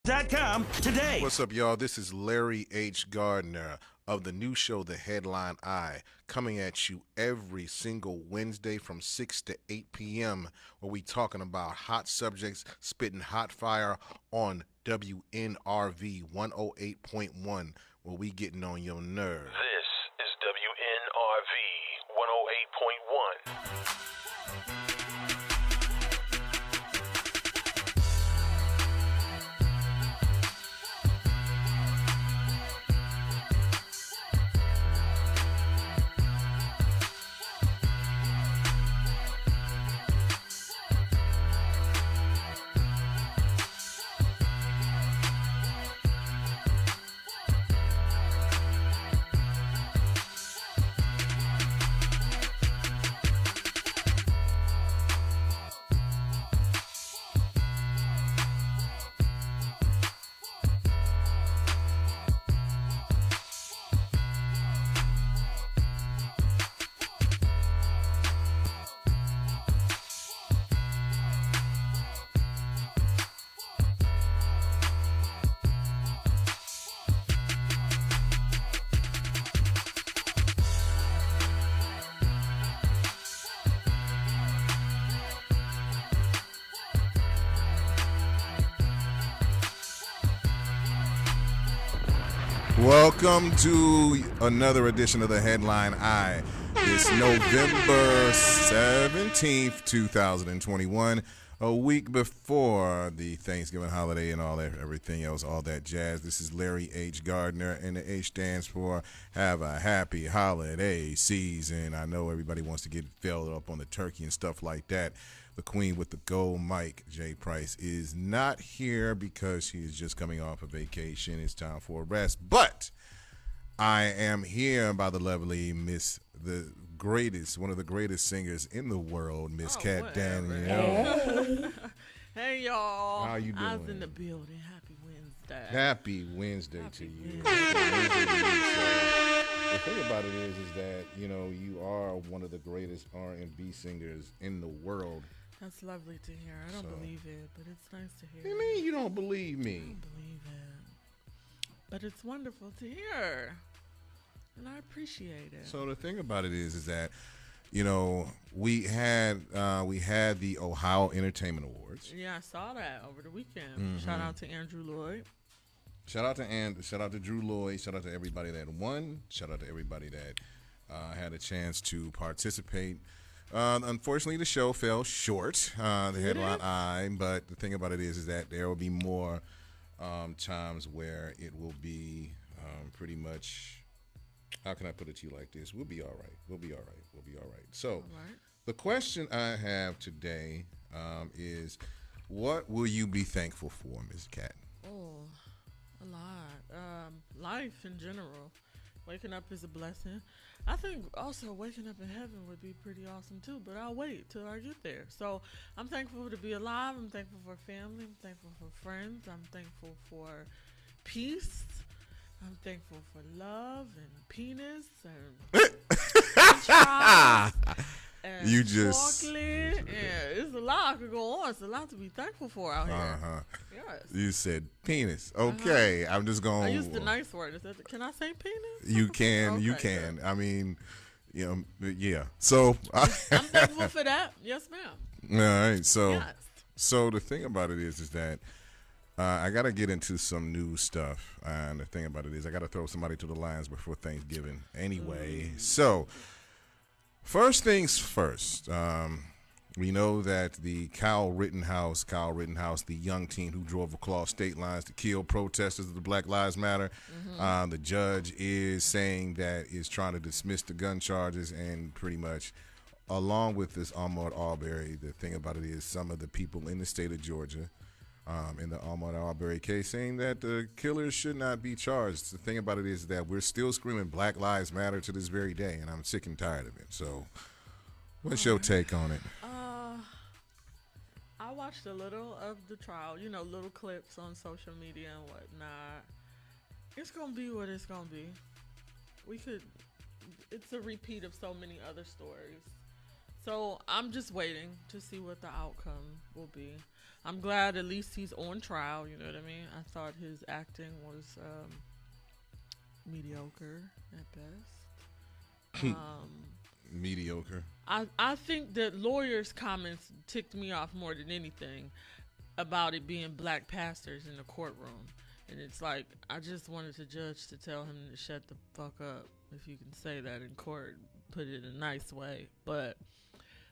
HeadlineEye.com today. What's up, y'all? This is Larry H. Gardner of the new show, The Headline Eye, coming at you every single Wednesday from 6 to 8 p.m., where we talking about hot subjects, spitting hot fire on WNRV 108.1, where we getting on your nerves. This is WNRV 108.1. Welcome to another edition of the Headline Eye. It's November 17th, 2021, a week before the Thanksgiving holiday and all that, everything else, all that jazz. This is Larry H. Gardner, and the H stands for have a happy holiday season. I know everybody wants to get filled up on the turkey and stuff like that. The queen with the gold mic, Jay Price, is not here because she is just coming off a vacation. It's time for a rest. But I am here by the lovely Miss, the greatest, one of the greatest singers in the world, Miss Cat Danielle. Hey, y'all. How you doing? I was in the building. Happy Wednesday. Happy Wednesday to Happy you. Wednesday. Happy Wednesday to you. So, the thing about it is that, you know, you are one of the greatest R&B singers in the world. That's lovely to hear. I don't believe it, but it's nice to hear. What do you mean you don't believe me? I don't believe it. But it's wonderful to hear. And I appreciate it. So the thing about it is that, you know, we had the Ohio Entertainment Awards. Yeah, I saw that over the weekend. Mm-hmm. Shout out to Andrew Lloyd. Shout out to Drew Lloyd. Shout out to everybody that won. Shout out to everybody that had a chance to participate. Unfortunately, the show fell short. The Headline Eye, but the thing about it is that there will be more times where it will be pretty much. How can I put it to you like this? We'll be all right. We'll be all right. We'll be all right. So, the question I have today is, what will you be thankful for, Ms. Cat? Oh, a lot. Life in general. Waking up is a blessing. I think also waking up in heaven would be pretty awesome too, but I'll wait till I get there. So I'm thankful to be alive. I'm thankful for family. I'm thankful for friends. I'm thankful for peace. I'm thankful for love and penis and fries and You just- chocolate. Yeah, it's a lot could go on. It's a lot to be thankful for out here. Yes. You said penis. Okay, I'm just going. I used the nice word. Can I say penis? You can. Okay, You can. I mean, you know, yeah. So I'm thankful for that. Yes, ma'am. all right. So, Yes. so the thing about it is that I got to get into some new stuff, and the thing about it is I got to throw somebody to the lions before Thanksgiving. Anyway, so first things first. We know that the Kyle Rittenhouse, the young teen who drove across state lines to kill protesters of the Black Lives Matter, the judge is saying that is trying to dismiss the gun charges, and pretty much along with this Ahmaud Arbery, the thing about it is some of the people in the state of Georgia in the Ahmaud Arbery case saying that the killers should not be charged. The thing about it is that we're still screaming Black Lives Matter to this very day, and I'm sick and tired of it. So what's your take on it? I watched a little of the trial, little clips on social media and whatnot. It's going to be what it's going to be. It's a repeat of so many other stories. So I'm just waiting to see what the outcome will be. I'm glad at least he's on trial. You know what I mean? I thought his acting was mediocre at best. Mediocre. I think that lawyers' comments ticked me off more than anything about it being black pastors in the courtroom. And it's like, I just wanted the judge to tell him to shut the fuck up, if you can say that in court, put it in a nice way. But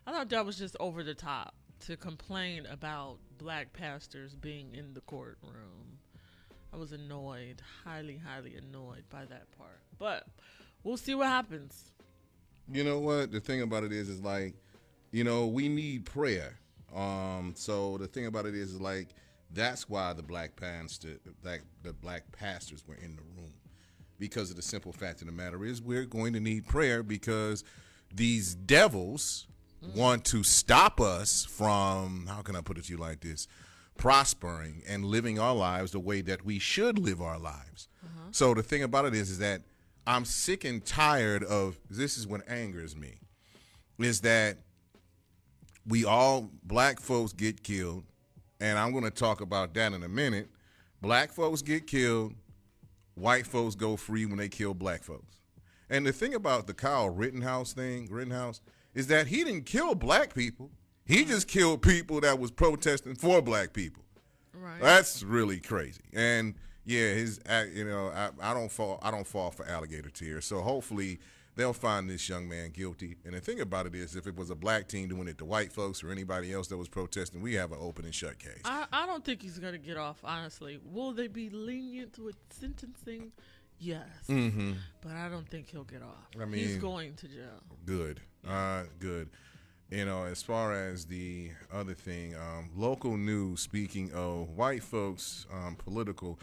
I thought that was just over the top to complain about black pastors being in the courtroom. I was annoyed, highly, highly annoyed by that part. But we'll see what happens. You know what? The thing about it is like, we need prayer. So the thing about it is like, that's why the black pastors were in the room, because of the simple fact of the matter is we're going to need prayer, because these devils want to stop us from, how can I put it to you like this, prospering and living our lives the way that we should live our lives. So the thing about it is that I'm sick and tired of, this is what angers me, is that black folks get killed, and I'm going to talk about that in a minute. Black folks get killed, white folks go free when they kill black folks. And the thing about the Kyle Rittenhouse is that he didn't kill black people. He just killed people that was protesting for black people. Right. That's really crazy. And yeah, I don't fall for alligator tears. So hopefully they'll find this young man guilty. And the thing about it is, if it was a black team doing it to white folks or anybody else that was protesting, we have an open and shut case. I don't think he's going to get off, honestly. Will they be lenient with sentencing? Yes. Mm-hmm. But I don't think he'll get off. I mean, he's going to jail. Good. Good. As far as the other thing, local news, speaking of white folks, political,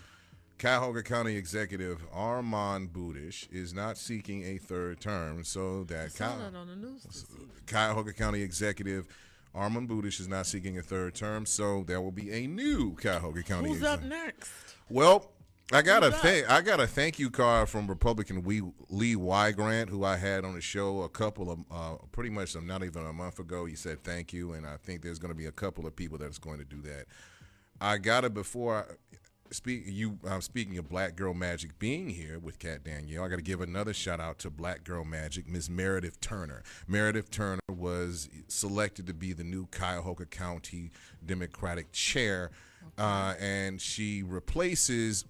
Cuyahoga County Executive Armand Budish is not seeking a third term, so that I saw that on the news this evening. Cuyahoga County Executive Armand Budish is not seeking a third term, so there will be a new Cuyahoga County Who's up next? Well, I got a thank you card from Republican Lee Wygrant, who I had on the show a couple of pretty much not even a month ago. He said thank you, and I think there's going to be a couple of people that's going to do that. I got it before. Speaking of Black Girl Magic being here with Kat Danielle, I got to give another shout out to Black Girl Magic, Ms. Meredith Turner. Meredith Turner was selected to be the new Cuyahoga County Democratic chair, and she replaces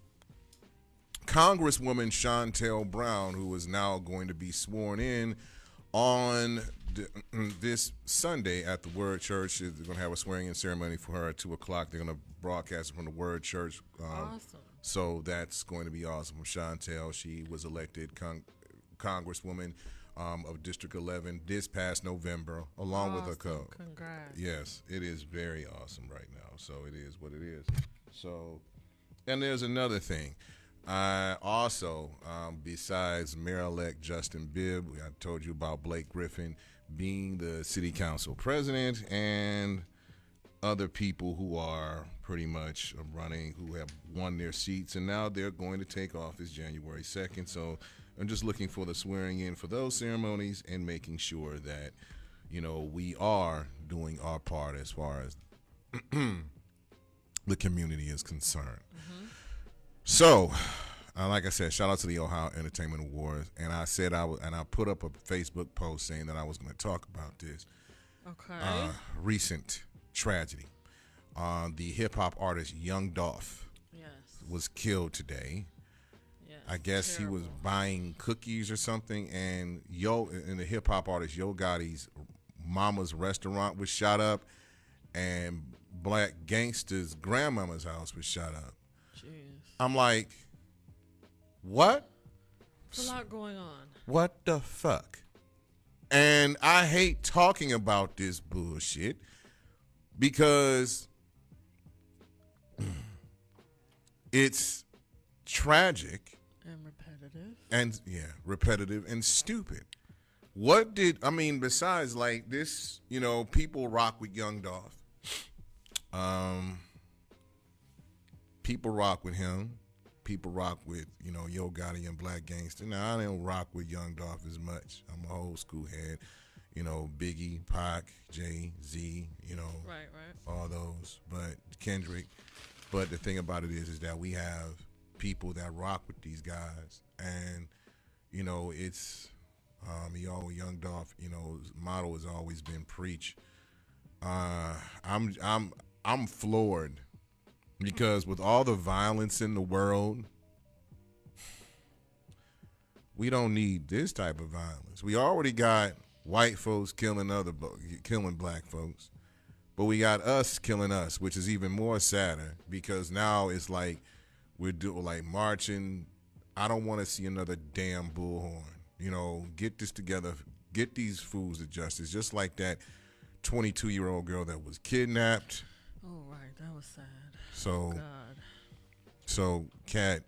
Congresswoman Shontel Brown, who is now going to be sworn in on this Sunday at the Word Church. They're going to have a swearing-in ceremony for her at 2 o'clock. They're going to broadcast it from the Word Church. Awesome. So that's going to be awesome. From Shontel, she was elected Congresswoman of District 11 this past November, along with her co. Congrats. Yes, it is very awesome right now. So it is what it is. So, and there's another thing. Also, besides Mayor-elect Justin Bibb, I told you about Blake Griffin being the city council president, and other people who are pretty much running, who have won their seats, and now they're going to take office January 2nd. So I'm just looking for the swearing in for those ceremonies and making sure that, we are doing our part as far as the community is concerned. Mm-hmm. So, like I said, shout out to the Ohio Entertainment Awards, and I said and I put up a Facebook post saying that I was going to talk about this recent tragedy. The hip hop artist Young Dolph was killed today. Yes, I guess terrible. He was buying cookies or something, and the hip hop artist Yo Gotti's mama's restaurant was shot up, and Black Gangsta's grandmama's house was shot up. I'm like, what? There's a lot going on. What the fuck? And I hate talking about this bullshit because it's tragic. And repetitive. And, repetitive and stupid. Besides like this, people rock with Young Dolph. People rock with him. People rock with, Yo Gotti and Black Gangsta. Now, I don't rock with Young Dolph as much. I'm an old school head. You know, Biggie, Pac, Jay, Z, you know, Right, right. all those. But Kendrick. But the thing about it is that we have people that rock with these guys, and you know, it's Young Dolph. You know, his motto has always been preach. I'm floored because with all the violence in the world, we don't need this type of violence. We already got white folks killing black folks, but we got us killing us, which is even more sadder because now it's like we're like marching. I don't want to see another damn bullhorn. You know, get this together. Get these fools to justice, just like that 22-year-old girl that was kidnapped. Oh, right. That was sad. So, God. so, Kat,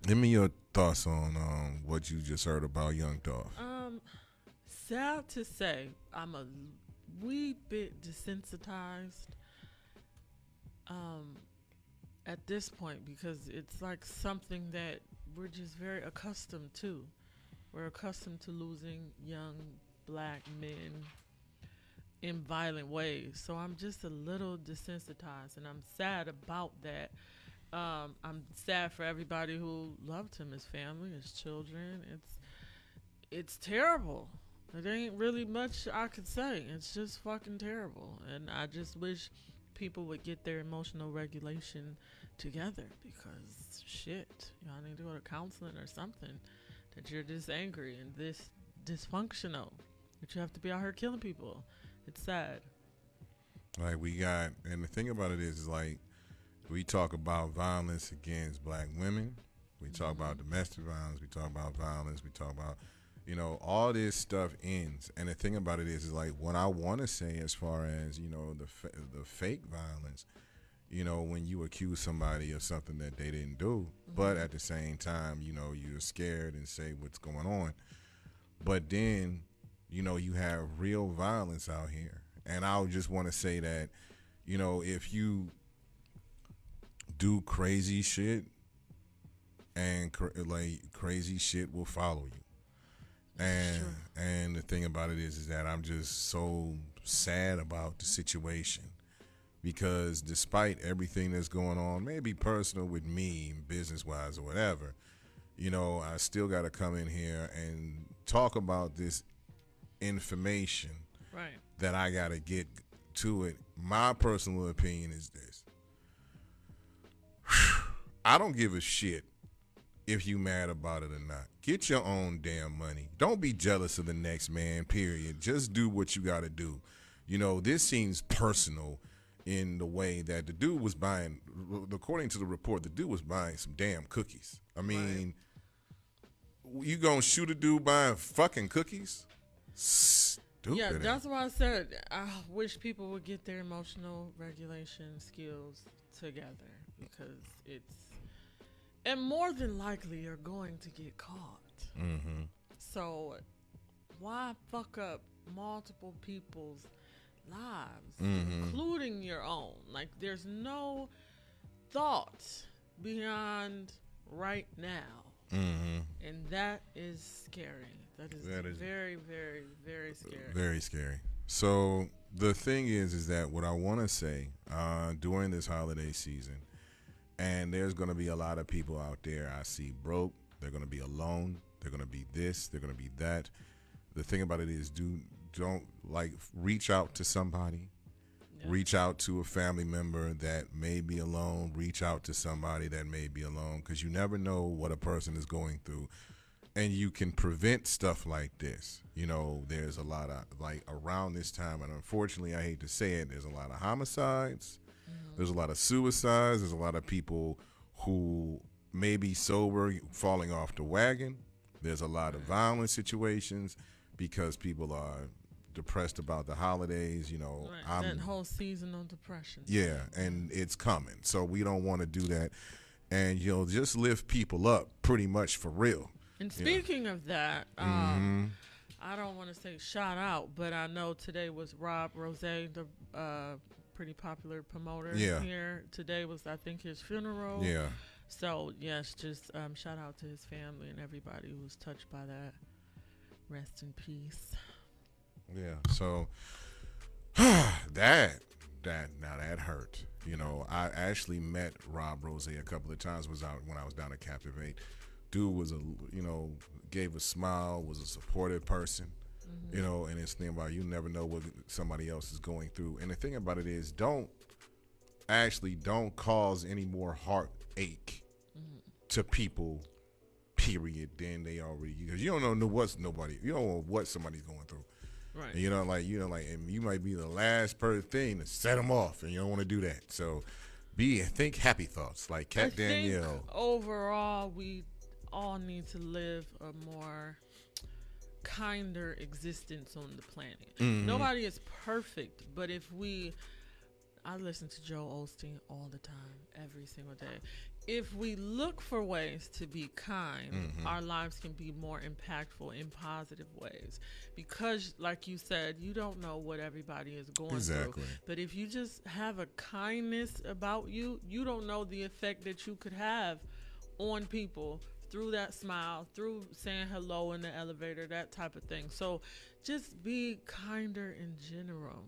give me your thoughts on what you just heard about Young Dolph. Sad to say, I'm a wee bit desensitized at this point because it's like something that we're just very accustomed to. We're accustomed to losing young black men in violent ways. So I'm just a little desensitized, and I'm sad about that. I'm sad for everybody who loved him, his family, his children. It's terrible. It ain't really much I could say. It's just fucking terrible. And I just wish people would get their emotional regulation together because shit, y'all need to go to counseling or something. That you're just angry and this dysfunctional. That you have to be out here killing people. It's sad. Like and the thing about it is like, we talk about violence against black women. We talk about domestic violence. We talk about violence. We talk about, you know, all this stuff ends. And the thing about it is like what I want to say as far as, you know, the fake violence, you know, when you accuse somebody of something that they didn't do, but at the same time, you know, you're scared and say what's going on. But then, you know, you have real violence out here. And I would just want to say that, you know, if you do crazy shit and crazy shit will follow you. And the thing about it is that I'm just so sad about the situation because despite everything that's going on, maybe personal with me, business wise or whatever, you know, I still got to come in here and talk about this information that I got to get to it. My personal opinion is this. I don't give a shit if you mad about it or not. Get your own damn money. Don't be jealous of the next man, period. Just do what you got to do. You know, this seems personal in the way that the dude was buying, according to the report, the dude was buying some damn cookies. I mean, you gonna shoot a dude buying fucking cookies? Stupid. Yeah, that's why I said I wish people would get their emotional regulation skills together because and more than likely you're going to get caught. Mm-hmm. So why fuck up multiple people's lives, including your own? Like, there's no thought beyond right now. And that is scary. That is very, very, very scary. Very scary. So the thing is that what I want to say during this holiday season, and there's going to be a lot of people out there I see broke. They're going to be alone. They're going to be this. They're going to be that. The thing about it is, don't like reach out to somebody. Yeah. Reach out to a family member that may be alone. Reach out to somebody that may be alone because you never know what a person is going through. And you can prevent stuff like this. You know, there's a lot of, like, around this time, and unfortunately, I hate to say it, there's a lot of homicides. There's a lot of suicides. There's a lot of people who may be sober falling off the wagon. There's a lot of violent situations because people are depressed about the holidays. You know, that whole seasonal depression. Yeah, and it's coming. So we don't want to do that. And, you know, just lift people up pretty much for real. And speaking of that, I don't want to say shout out, but I know today was Rob Rose, the pretty popular promoter here. Today was, I think, his funeral. Yeah. So, yes, just shout out to his family and everybody who was touched by that. Rest in peace. Yeah. So that hurt. You know, I actually met Rob Rose a couple of times. Was out when I was down at Captivate. Dude was gave a smile, was a supportive person. You know, and it's thing about you never know what somebody else is going through. And the thing about it is, don't cause any more heartache to people. Period. Than they already, because you don't know you don't know what somebody's going through. Right. And and you might be the last thing to set them off, and you don't want to do that. So, think happy thoughts, like Cat Danielle. Think overall, we all need to live a more kinder existence on the planet. Nobody is perfect, but I listen to Joel Osteen all the time, every single day. If we look for ways to be kind, our lives can be more impactful in positive ways. Because, like you said, you don't know what everybody is going through. But if you just have a kindness about you, you don't know the effect that you could have on people through that smile, through saying hello in the elevator, that type of thing. So just be kinder in general.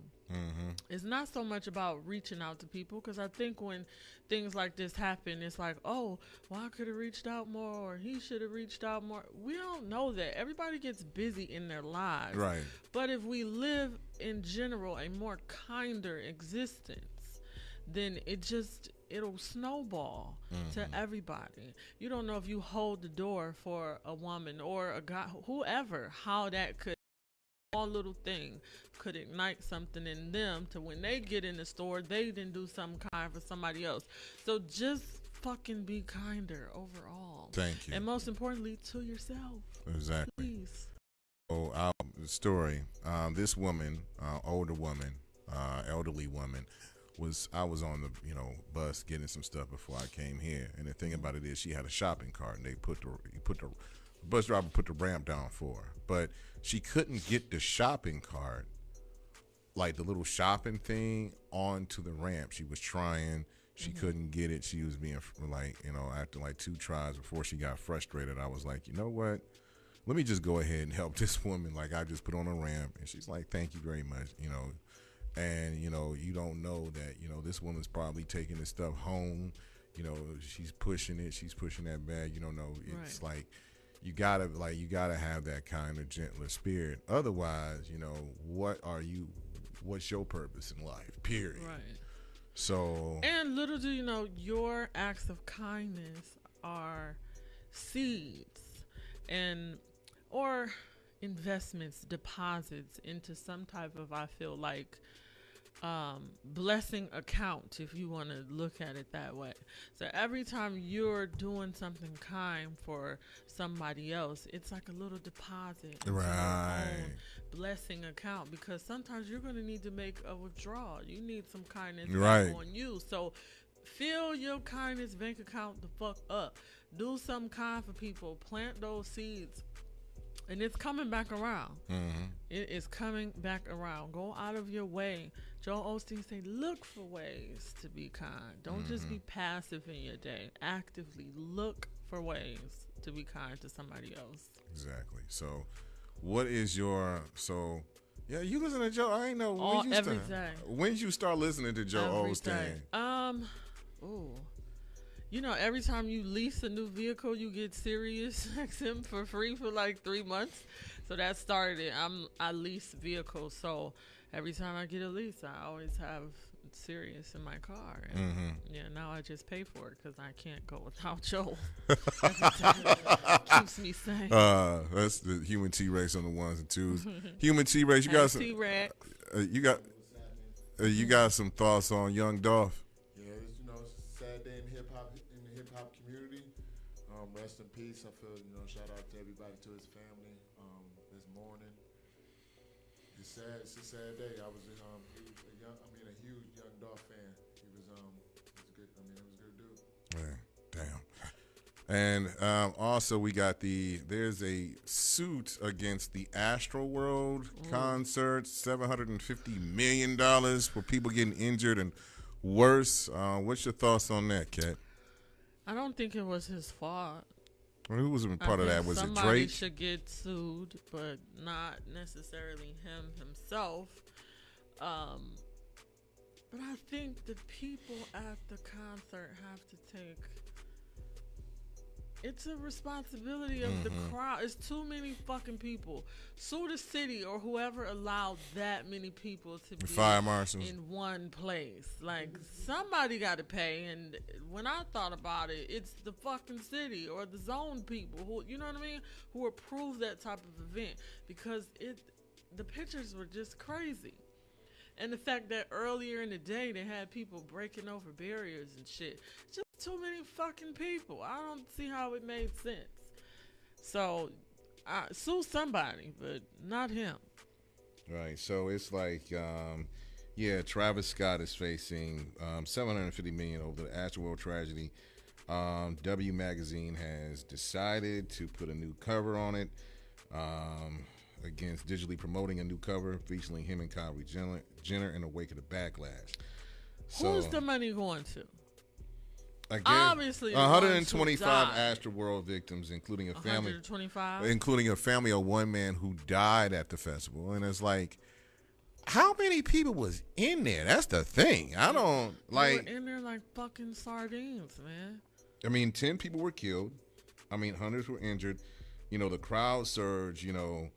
It's not so much about reaching out to people, because I think when things like this happen, it's like, oh, well, I could have reached out more, or he should have reached out more. We don't know that. Everybody gets busy in their lives. Right. But if we live in general a more kinder existence, then it'll snowball to everybody. You don't know if you hold the door for a woman or a guy, whoever, how that could, small little thing could ignite something in them to when they get in the store, they didn't do something kind for somebody else. So just fucking be kinder overall. Thank you. And most importantly, to yourself. Exactly. Please. So, the story, this woman, older woman, elderly woman, I was on the bus getting some stuff before I came here, and the thing about it is she had a shopping cart, and the bus driver put the ramp down for her, but she couldn't get the shopping cart, like the little shopping thing, onto the ramp. She was trying, she couldn't get it. She was being after like 2 tries before she got frustrated. I was like, you know what? Let me just go ahead and help this woman. Like, I just put on a ramp, and she's like, thank you very much, And, you don't know that, this woman's probably taking this stuff home. She's pushing it. She's pushing that bag. You don't know. It's Right. like, you gotta have that kind of gentler spirit. Otherwise, what's your purpose in life? Period. Right. So. And little do you know, your acts of kindness are seeds or investments, deposits into some type of, I feel like, blessing account, if you want to look at it that way. So every time you're doing something kind for somebody else, it's like a little deposit into your own blessing account, because sometimes you're going to need to make a withdrawal. You need some kindness back on you. So fill your kindness bank account the fuck up. Do something kind for people. Plant those seeds. And it's coming back around. It is coming back around. Go out of your way. Joel Osteen say, look for ways to be kind. Don't just be passive in your day. Actively look for ways to be kind to somebody else. Exactly. So, what is you listen to Joe? I ain't know Every day. When did you start listening to Joe Osteen? Every time you lease a new vehicle, you get Sirius XM for free for like 3 months. So that started it. I lease vehicles, so every time I get a lease, I always have Sirius in my car. And now I just pay for it because I can't go without Joel. Keeps me sane. That's the human T-Rex on the ones and twos. Human T-Rex, you got some T-Rex. You got some thoughts on Young Dolph? Yeah, it's a sad day in the hip hop community. Rest in peace. I feel shout out to everybody, to his family. This morning, it's sad. It's a sad day. I was a huge Young Dolph fan. He was good. It was a good dude. Yeah, damn. And also we got there's a suit against the Astroworld concert, $750 million for people getting injured and worse. What's your thoughts on that, Kat? I don't think it was his fault. Who was a part I of that? think Was it somebody Drake? should get sued, but not necessarily him himself. But I think the people at the concert have to take. It's a responsibility of the crowd. It's too many fucking people. Sue the city or whoever allowed that many people to be Fire marshals. in one place. Like, somebody got to pay. And when I thought about it, it's the fucking city or the zone people who, you know what I mean, who approve that type of event, because the pictures were just crazy. And the fact that earlier in the day they had people breaking over barriers and shit. Just too many fucking people. I don't see how it made sense. So, sue somebody, but not him. Right. So it's like, Travis Scott is facing $750 million over the Astroworld tragedy. W Magazine has decided to put a new cover on it. Against digitally promoting a new cover featuring him and Kylie Jenner in the wake of the backlash. So, Who's the money going to? Again, Obviously, 125 Astroworld victims, including a family, 125. including a family of one man who died at the festival. And it's like, how many people was in there? That's the thing. I don't like. They were in there like fucking sardines, man. I mean, 10 people were killed. I mean, hundreds were injured. You know, the crowd surge. You know.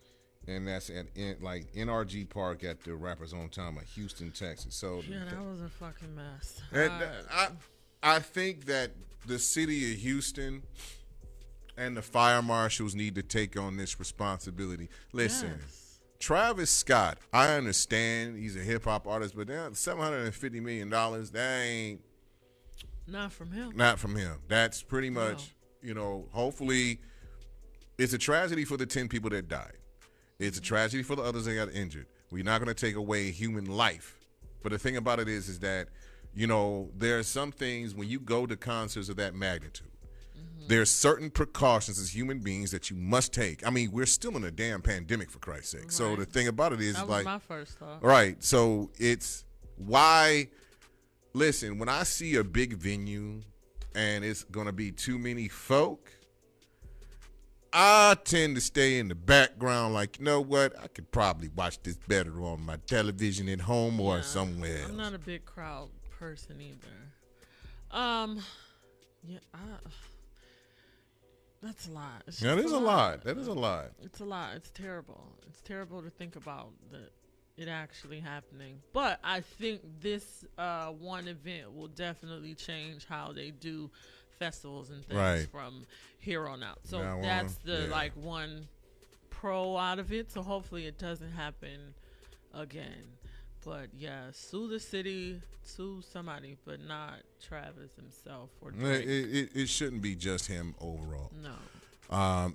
And that's at NRG Park at the rapper's hometown of Houston, Texas. So Yeah, that was a fucking mess. and I think that the city of Houston and the fire marshals need to take on this responsibility. Listen, Yes. Travis Scott, I understand he's a hip hop artist, but $750 million, that ain't Not from him. not from him. That's pretty much, hopefully it's a tragedy for the 10 people that died. It's a tragedy for the others that got injured. We're not going to take away human life. But the thing about it is that, there are some things when you go to concerts of that magnitude, there's certain precautions as human beings that you must take. I mean, we're still in a damn pandemic, for Christ's sake. So Right. the thing about it is That was like, my first thought. right. So it's why, listen, when I see a big venue and it's going to be too many folk, I tend to stay in the background like, you know what? I could probably watch this better on my television at home or Yeah, somewhere else. I'm not a big crowd person either. That's a lot. It's Yeah, just there's a lot. That is a lot. It's a lot. It's terrible. It's terrible to think about it actually happening. But I think this one event will definitely change how they do festivals and things Right. from here on out. So Now on, that's the yeah. one pro out of it. So hopefully it doesn't happen again. But yeah, sue the city, sue somebody, but not Travis himself or Drake. It shouldn't be just him overall. No.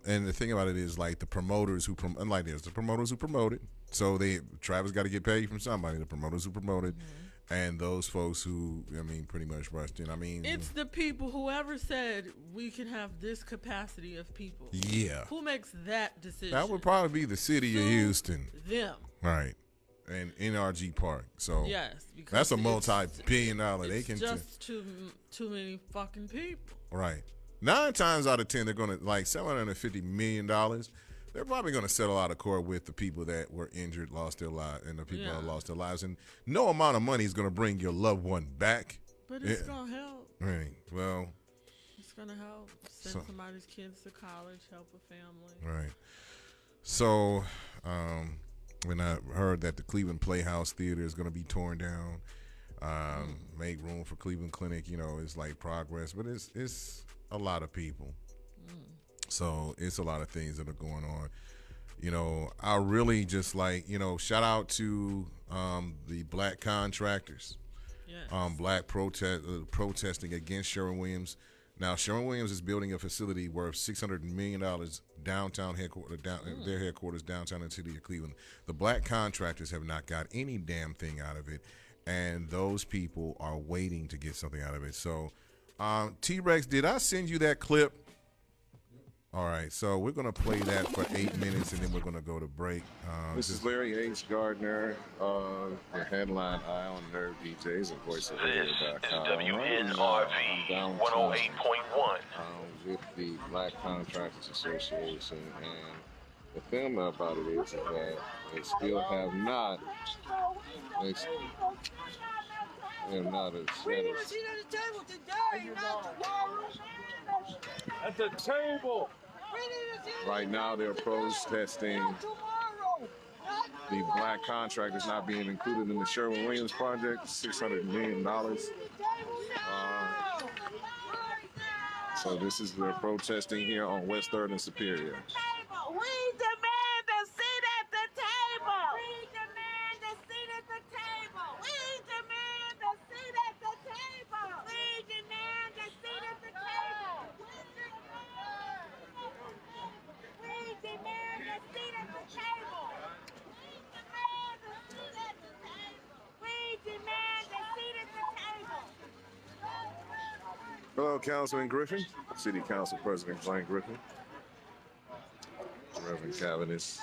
And the thing about it is like the promoters who unlike this, the promoters who promoted. So Travis got to get paid from somebody. The promoters who promoted, and those folks who pretty much rushed in. It's the people. Whoever said we can have this capacity of people. Yeah, Who makes that decision? that would probably be the city of Sue Houston, them. right? And NRG Park. So Yes, because that's a it's- multi-billion-dollar. They It's can just too many fucking people. right. 9 times out of 10, they're gonna like $750 million. They're probably gonna settle out of court with the people that were injured, lost their lives, and the people that lost their lives. And no amount of money is gonna bring your loved one back. But it's Yeah. gonna help. Right. Well. It's gonna help send So- somebody's kids to college, help a family. Right. So, when I heard that the Cleveland Playhouse Theater is going to be torn down, make room for Cleveland Clinic, it's like progress, but it's a lot of people. So it's a lot of things that are going on. I really just like, shout out to the black contractors, Yes. black protesting against Sherwin-Williams. Now, Sherwin-Williams is building a facility worth $600 million downtown their headquarters downtown in the city of Cleveland. The black contractors have not got any damn thing out of it, and those people are waiting to get something out of it. So, T-Rex, did I send you that clip? All right, so we're going to play that for 8 minutes, and then we're going to go to break. This is Larry H. Gardner of the headline Eye on Nerve DJs and This is VoiceOverHear.com. WNRV 108.1. With with the Black Contractors Association, and the thing about it is that they still have not. They have not. We need a seat at the table today, not tomorrow. At the table. We need a seat Right now, they're protesting tomorrow. the black contractors not being included in the Sherwin-Williams project, $600 million. So this is they're protesting here on West 3rd and Superior. We demand a seat at the table. We demand a seat at the table. We demand a seat at the table. We demand a seat at the table. We demand a seat at the table. We demand a seat at the table. Hello, Councilman Griffin. City Council President Glenn Griffin. Reverend Cavanis.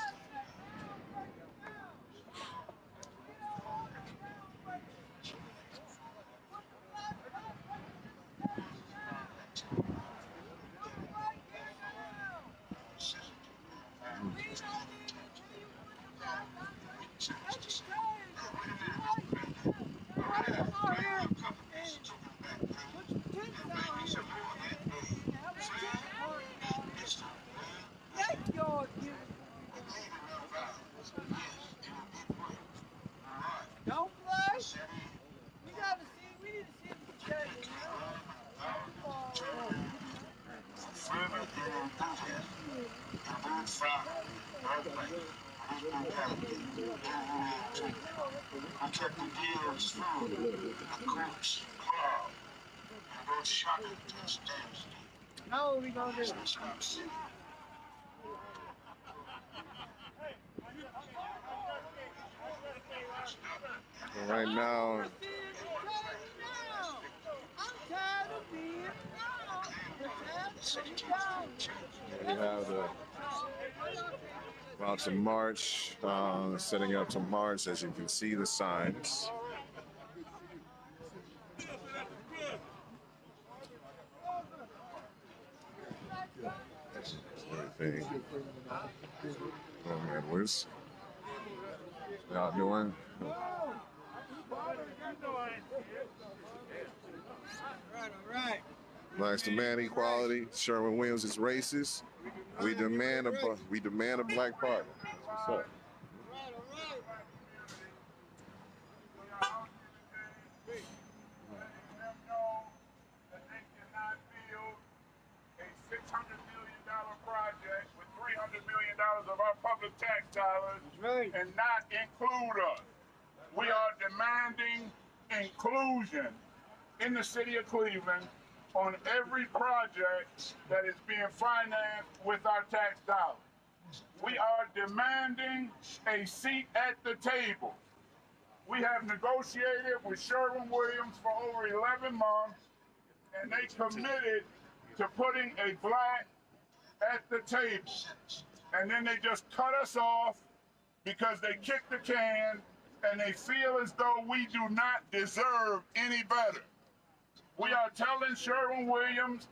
Don't flush. We gotta see. We need to see if we can. I kept the deals through the coach, club, and go shopping to Thursday. No, we gonna do. Right now, we have the about to march, setting up to march. As you can see, the signs. Everything. Oh, Edwards. Y'all doing? Right. Blacks demand equality. Sherwin-Williams is racist. We demand a black party. What's up? Project with $300 million of our public tax dollars and not include us. We are demanding inclusion in the city of Cleveland on every project that is being financed with our tax dollars. We are demanding a seat at the table. We have negotiated with Sherwin-Williams for over 11 months, and they committed to putting a black at the table. And then they just cut us off because they kicked the can and they feel as though we do not deserve any better. We are telling Sherwin-Williams,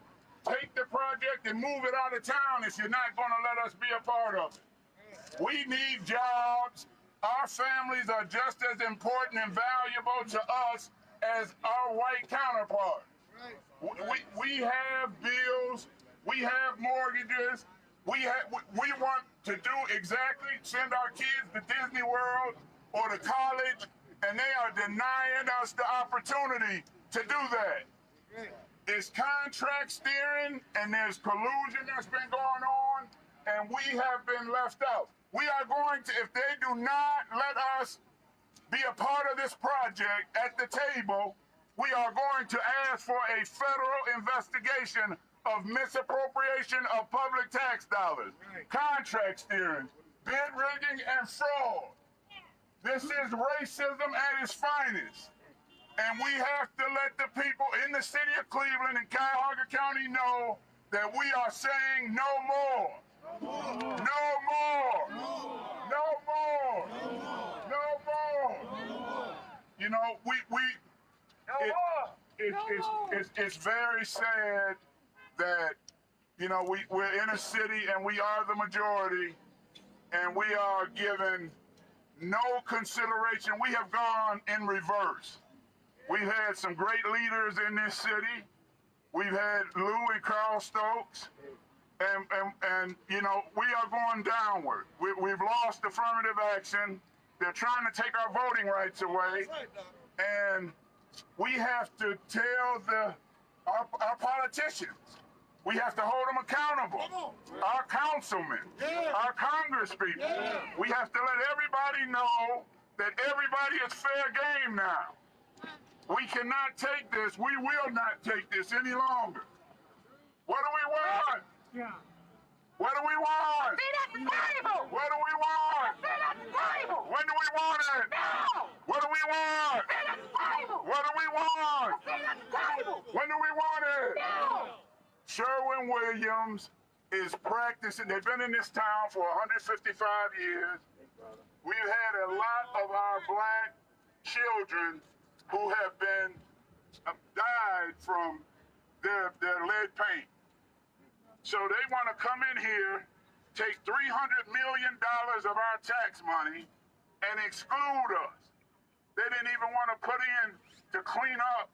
take the project and move it out of town if you're not gonna let us be a part of it. We need jobs. Our families are just as important and valuable to us as our white counterparts. We have bills. We have mortgages. We want to do exactly, send our kids to Disney World or to college, and they are denying us the opportunity to do that. It's contract steering, and there's collusion that's been going on, and we have been left out. We are going to, if they do not let us be a part of this project at the table, we are going to ask for a federal investigation of misappropriation of public tax dollars, contract steering, bid rigging, and fraud. This is racism at its finest. And we have to let the people in the city of Cleveland and Cuyahoga County know that we are saying no more. No more. No more. No more. You know, it's very sad that You know, we're in a city and we are the majority, and we are given no consideration. We have gone in reverse. We've had some great leaders in this city. We've had Lou and Carl Stokes, and you know, we are going downward. We've lost affirmative action. They're trying to take our voting rights away, and we have to tell our politicians. We have to hold them accountable. Our councilmen, our congresspeople. We have to let everybody know that everybody is fair game now. We cannot take this. We will not take this any longer. What do we want? What do we want? Sit at the table. What do we want? Sit at the table. When do we want it? Now. What do we want? Sit at the table. What do we want? Sit at the table. When do we want it? Now. Sherwin Williams is practicing. They've been in this town for 155 years. We've had a lot of our black children who have been died from their lead paint. So they want to come in here, take $300 million of our tax money and exclude us. They didn't even want to put in to clean up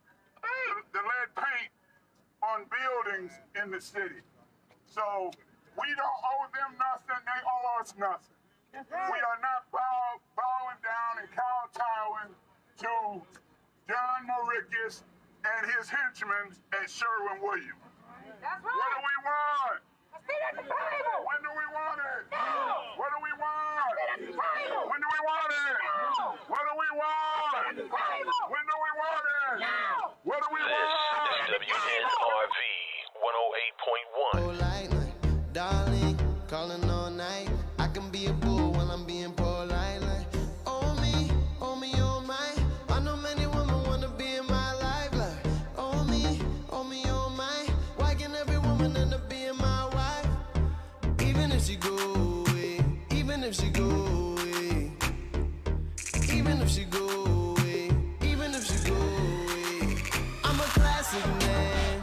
the lead paint on buildings in the city. So we don't owe them nothing, they owe us nothing. We are not bowing down and kowtowing to John Mauricus and his henchmen at Sherwin Williams. That's right. What do we want? Sit at the table. When do we want it? Now. What do we want? Sit at the table. When do we want it? Now. What do we want? Sit at the table. When do we want it? Now. What do we This want? is WNRV 108.1. Polite, like, darling, calling all night. I can be a bull when I'm being polite, like, oh me, oh my. I know many women wanna be in my life, like, oh me, oh my. Why can every woman end up being my wife? Even if she go away, even if she go away, even if she go away, even if she go away. I'm a classic man.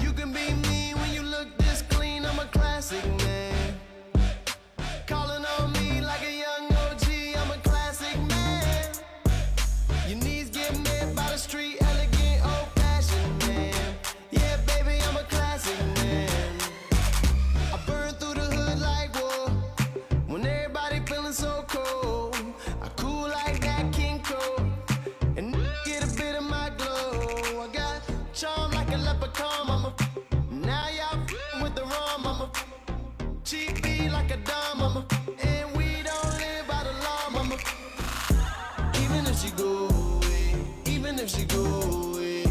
You can be mean when you look this clean. I'm a classic man. Calling on me like a young OG. I'm a classic man. Your knees get met by the street, elegant, old-fashioned man. Yeah, baby, I'm a classic man. I burn through the hood like war. When everybody feeling so cold, I cool like that King Cole, and get a bit of my glow. I got charm like a leprechaun. I'm a now y'all with the rum. I'm a cheap beat like a dumb. I'm a and we don't live by the law. I'm a even if she go away, even if she go away,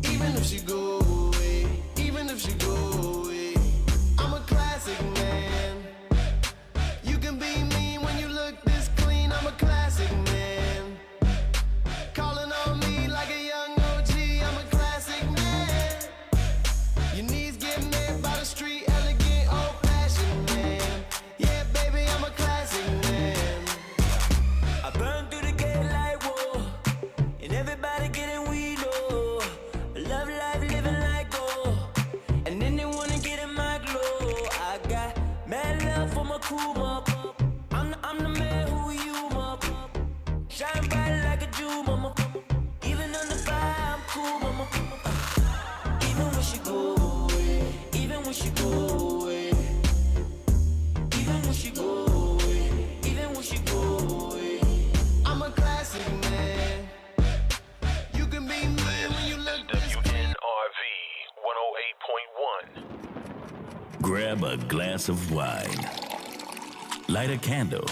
even if she go away, even if she go away. I'm a classic man. You can be mean when you look this clean. I'm a classic man. Calling on me like a young OG. I'm a classic man. Your knees get met by the street, elegant, old-fashioned man. Yeah, baby, I'm a classic man. I burn through the gate like war, and everybody getting weed low. Love life, living like gold, and then they wanna get in my glow. I got mad love for my crew, mama. I'm the man who you, mama. Shine bright like a jewel, mama. Even under fire, I'm cool, mama. Even when she go away, even when she go away, even when she go away, even when she go away. I'm a classic man. You can be mean when you This look is this clean. WNRV 108.1. Grab a glass of wine, light a candle,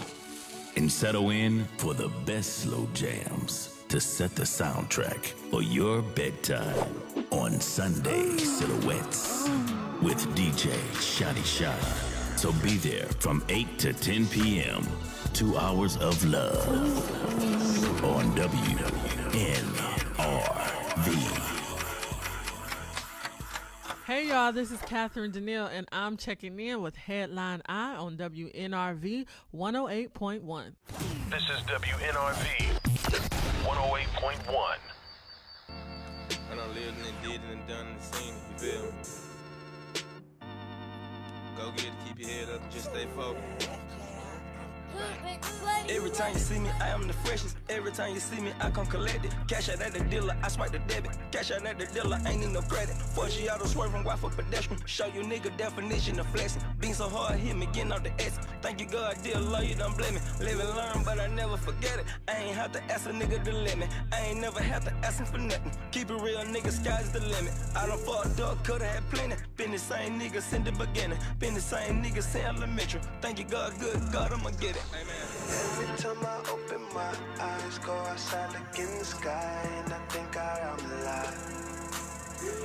and settle in for the best slow jams to set the soundtrack for your bedtime on Sunday Silhouettes with DJ Shotty Shot. So be there from 8 to 10 p.m. 2 hours of love on WNRV. Hey y'all, this is Catherine Danielle, and I'm checking in with Headline Eye on WNRV 108.1. This is WNRV 108.1. I done lived and did and done and seen it, you feel me? keep your head up and just stay focused. Every time you see me, I am the freshest. Every time you see me, I come collect it. Cash out at the dealer, I swipe the debit. Cash out at the dealer, ain't need no credit. Force you out of swerving, why for pedestrian? Show you nigga definition of flexing. Being so hard, hit me, getting off the S. Thank you God, dear love you, don't blame me. Live and learn, but I never forget it. I ain't have to ask a nigga to limit. I ain't never have to ask him for nothing. Keep it real, nigga, sky's the limit. I done fucked up, coulda had plenty. Been the same nigga since the beginning. Been the same nigga since elementary. Thank you God, good God, I'ma get it. Amen. Every time I open my eyes, go outside, look in the sky, and I thank God I'm alive.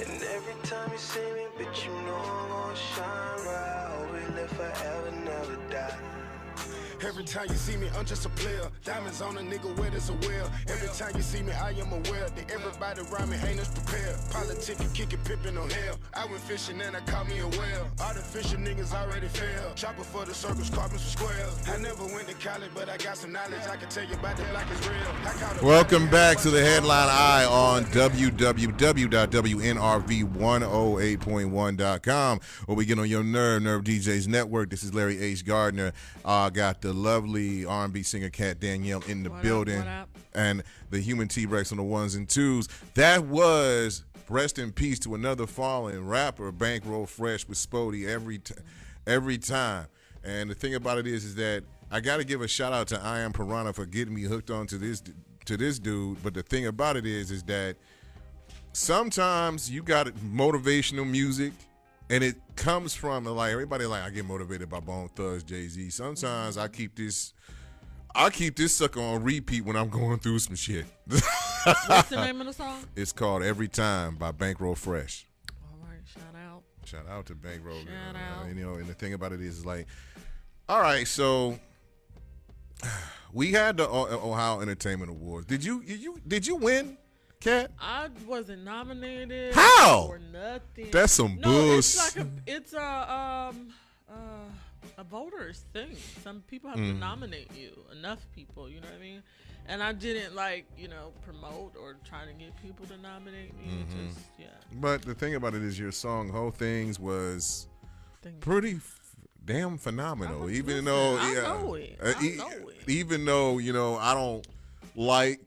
And every time you see me, bitch, you know I'm gonna shine bright. Oh, we live forever, never die. Every time you see me, I'm just a player. Diamonds on a nigga wet as a well. Every time you see me, I am aware that everybody around me ain't as prepared. Politicking, kicking, pimping on hell. I went fishing and I caught me a whale. Artificial niggas already failed. Chopper for the circles, carbons for squares. I never went to college, but I got some knowledge. I can tell you about the black is real. Welcome back to the Headline Eye on www.WNRV108.1.com, where we get on your Nerve DJs Network. This is Larry H. Gardner. Got the lovely R&B singer Cat Danielle in the building, what up? And the human T-Rex on the ones and twos. That was rest in peace to another fallen rapper, Bankroll Fresh with Spody every time. And the thing about it is that I got to give a shout out to I Am Piranha for getting me hooked on to this dude. But the thing about it is that sometimes you got motivational music. And it comes from, like, everybody like, I get motivated by Bone Thugs, Jay-Z. Sometimes I keep this sucker on repeat when I'm going through some shit. What's the name of the song? It's called Every Time by Bankroll Fresh. All right, shout out. Shout out to Bankroll. Shout out. And, and the thing about it is like, all right, so we had the Ohio Entertainment Awards. Did you win? Cat? I wasn't nominated. How? For nothing. That's some bullshit. It's a voters thing. Some people have to nominate you. Enough people, you know what I mean? And I didn't promote or try to get people to nominate me. Just But the thing about it is your song Whole Things was pretty damn phenomenal. Even though I know it. Even though, I don't like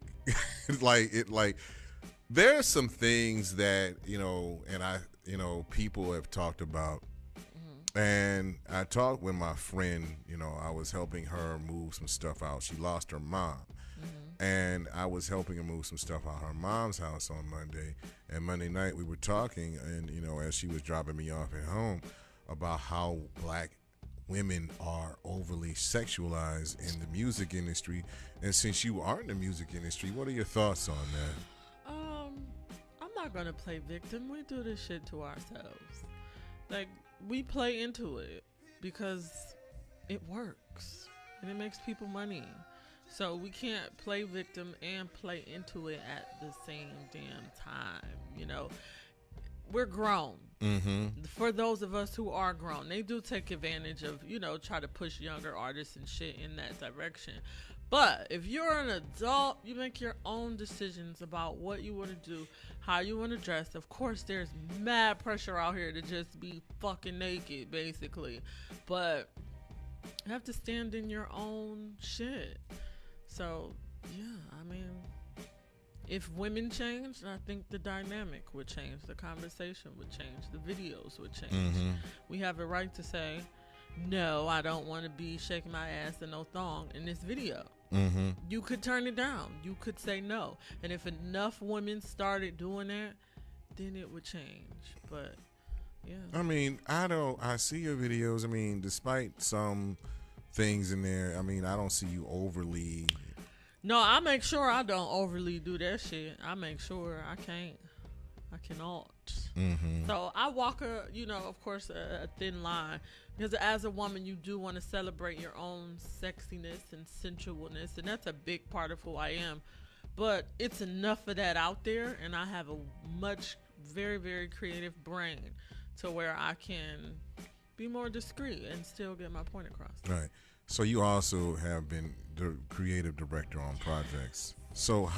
there's some things that, and I, people have talked about. And I talked with my friend, I was helping her move some stuff out. She lost her mom. And I was helping her move some stuff out of her mom's house on Monday. And Monday night we were talking, and, as she was dropping me off at home, about how black women are overly sexualized in the music industry. And since you are in the music industry, what are your thoughts on that? I'm not gonna play victim. We do this shit to ourselves. Like, we play into it because it works and it makes people money. So we can't play victim and play into it at the same damn time. We're grown. For those of us who are grown, they do take advantage of, try to push younger artists and shit in that direction. But if you're an adult, you make your own decisions about what you want to do, how you want to dress. Of course, there's mad pressure out here to just be fucking naked, basically. But you have to stand in your own shit. So, if women changed, I think the dynamic would change. The conversation would change. The videos would change. We have a right to say, no, I don't want to be shaking my ass in no thong in this video. You could turn it down. You could say no. And if enough women started doing that, then it would change. But, yeah. I see your videos. Despite some things in there, I don't see you overly... No, I make sure I don't overly do that shit. I make sure I cannot. So I walk a thin line, because as a woman, you do want to celebrate your own sexiness and sensualness, and that's a big part of who I am. But it's enough of that out there, and I have a very, very creative brain to where I can be more discreet and still get my point across. Right. So you also have been the creative director on projects. So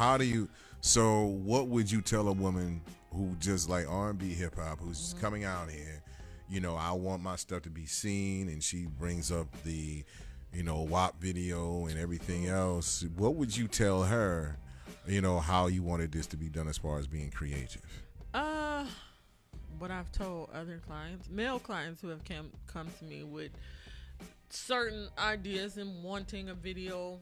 what would you tell a woman who just like R&B hip hop, who's coming out here, I want my stuff to be seen, and she brings up the, WAP video and everything else, what would you tell her, how you wanted this to be done as far as being creative? What I've told other clients, male clients who have come to me with certain ideas and wanting a video,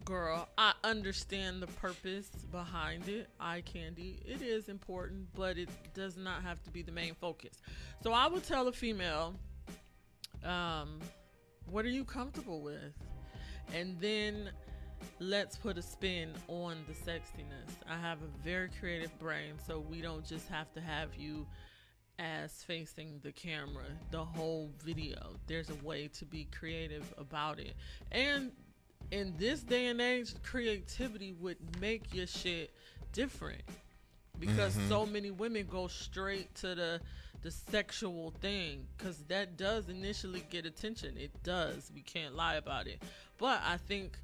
girl, I understand the purpose behind it. Eye candy, it is important, but it does not have to be the main focus. So I would tell a female, what are you comfortable with? And then let's put a spin on the sexiness. I have a very creative brain, so we don't just have to have you ass facing the camera the whole video. There's a way to be creative about it. And in this day and age, creativity would make your shit different, because so many women go straight to the sexual thing, because that does initially get attention. It does. We can't lie about it. But I think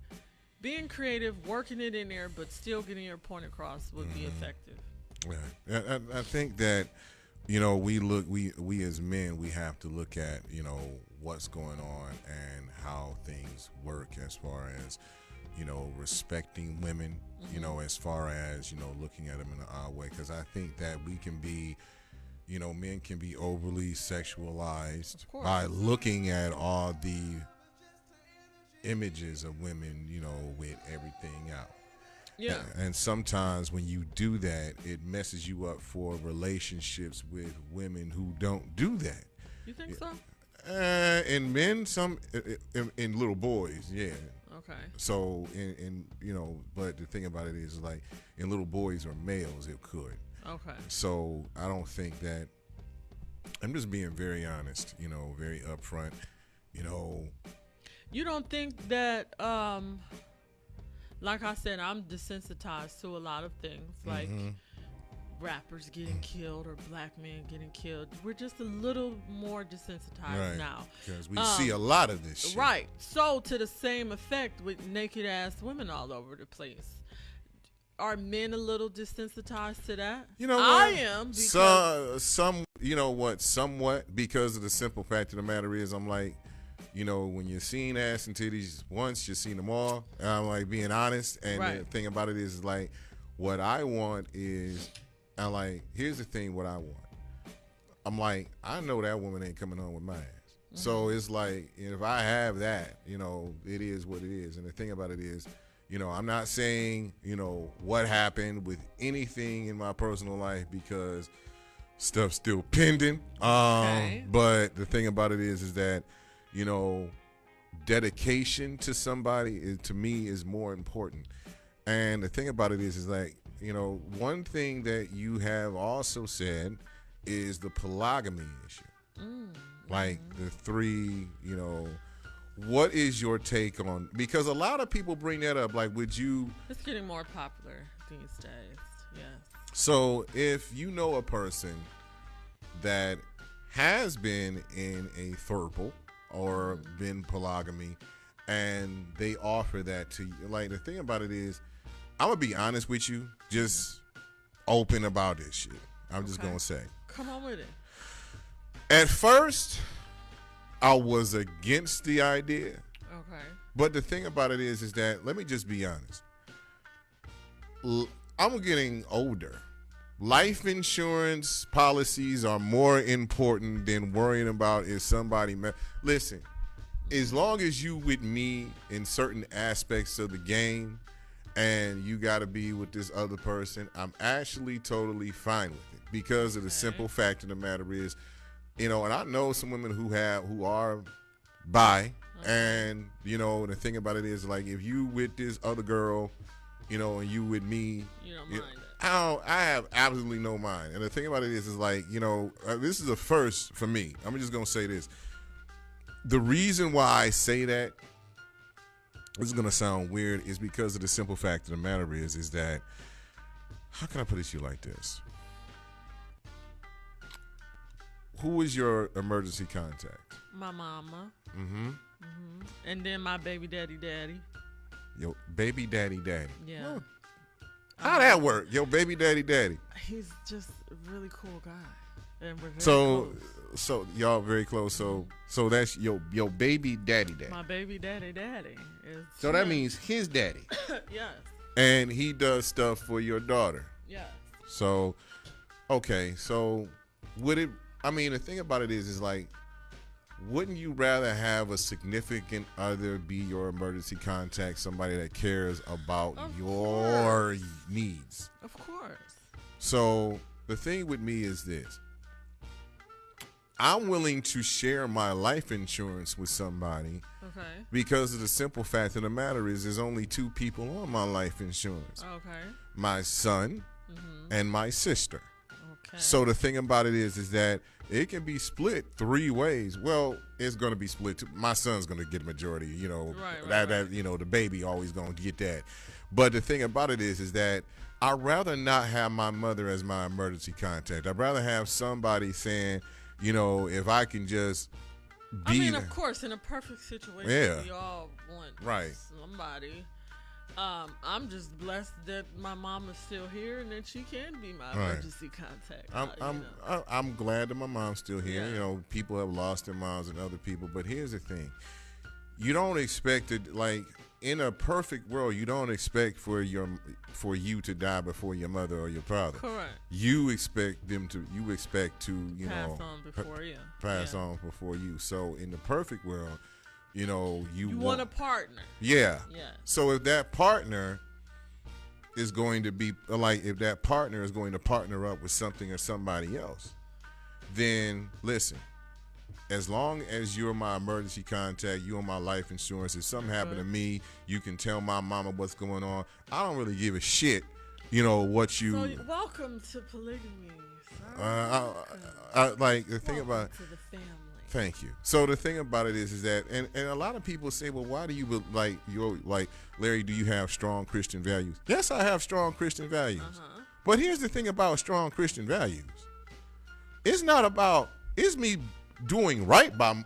being creative, working it in there, but still getting your point across would be effective. Yeah, I think that, we as men, we have to look at, what's going on and how things work as far as, respecting women, as far as, looking at them in an odd way. Because I think that we can be, men can be overly sexualized by looking at all the images of women, with everything out. Yeah. And sometimes when you do that, it messes you up for relationships with women who don't do that. You think so? And men, in little boys, yeah. Okay. So, but the thing about it is, like, in little boys or males, it could. Okay. So I don't think that. I'm just being very honest, very upfront, You don't think that, like I said, I'm desensitized to a lot of things, like rappers getting killed or black men getting killed. We're just a little more desensitized now. Because we see a lot of this shit. Right. So to the same effect with naked ass women all over the place. Are men a little desensitized to that? I am. Because Somewhat, because of the simple fact of the matter is, I'm like, when you're seeing ass and titties once, you've seen them all. And I'm like being honest. And the thing about it is like, what I want is, I'm like, here's the thing, what I want. I'm like, I know that woman ain't coming on with my ass. So it's like, if I have that, it is what it is. And the thing about it is, I'm not saying, what happened with anything in my personal life, because stuff's still pending. But the thing about it is that, dedication to somebody to me is more important. And the thing about it is like, one thing that you have also said is the polygamy issue. Like the three, what is your take on, because a lot of people bring that up, like, would you? It's getting more popular these days, yes. So if you know a person that has been in a throuple or been polygamy, and they offer that to you, like, the thing about it is, I'm gonna be honest with you, just open about this shit. I'm just gonna say, come on with it. At first, I was against the idea. Okay. But the thing about it is that, let me just be honest. I'm getting older. Life insurance policies are more important than worrying about if somebody. Listen, as long as you with me in certain aspects of the game, and you got to be with this other person, I'm actually totally fine with it, because of the simple fact of the matter is, and I know some women who are bi, and the thing about it is, like, if you with this other girl, and you with me, you don't mind it. I have absolutely no mind. And the thing about it is like, this is a first for me. I'm just gonna say this. The reason why I say that, this is gonna sound weird, is because of the simple fact of the matter is that, how can I put it to you like this? Who is your emergency contact? My mama. And then my baby daddy. Yo, baby daddy. Yeah. Oh. How that work? Yo, baby daddy. He's just a really cool guy. And we're very close. So y'all very close. So that's your baby daddy. My baby daddy is. So that means his daddy. Yes. And he does stuff for your daughter. Yes. So, okay. So would it? I mean, the thing about it is like, wouldn't you rather have a significant other be your emergency contact, somebody that cares about your needs? Of course. So the thing with me is this. I'm willing to share my life insurance with somebody because of the simple fact of the matter is there's only two people on my life insurance. Okay. My son and my sister. Okay. So the thing about it is that it can be split three ways. Well, it's going to be split. My son's going to get a majority, you know, that you know, the baby always going to get that. But the thing about it is that I'd rather not have my mother as my emergency contact. I'd rather have somebody saying, you know, if I can just be. I mean, of course, in a perfect situation, we all want somebody. I'm just blessed that my mom is still here and that she can be my emergency contact. I'm glad that my mom's still here. Yeah. You know, people have lost their moms and other people, but here's the thing: you don't expect it. Like in a perfect world, you don't expect for you to die before your mother or your father. Correct. You expect them to. You expect to pass on before you. Pass on before you. So in the perfect world. You know, you want a partner. Yeah. So if that partner is going to be like, if that partner is going to partner up with something or somebody else, then listen, as long as you're my emergency contact, you're my life insurance, if something happened to me, you can tell my mama what's going on. I don't really give a shit, you know, what you. So welcome to polygamy. Like the thing about to the family. Thank you. So the thing about it is that, and a lot of people say, well, why do you like Larry? Do you have strong Christian values? Yes, I have strong Christian values. But here's the thing about strong Christian values. It's not about me doing right by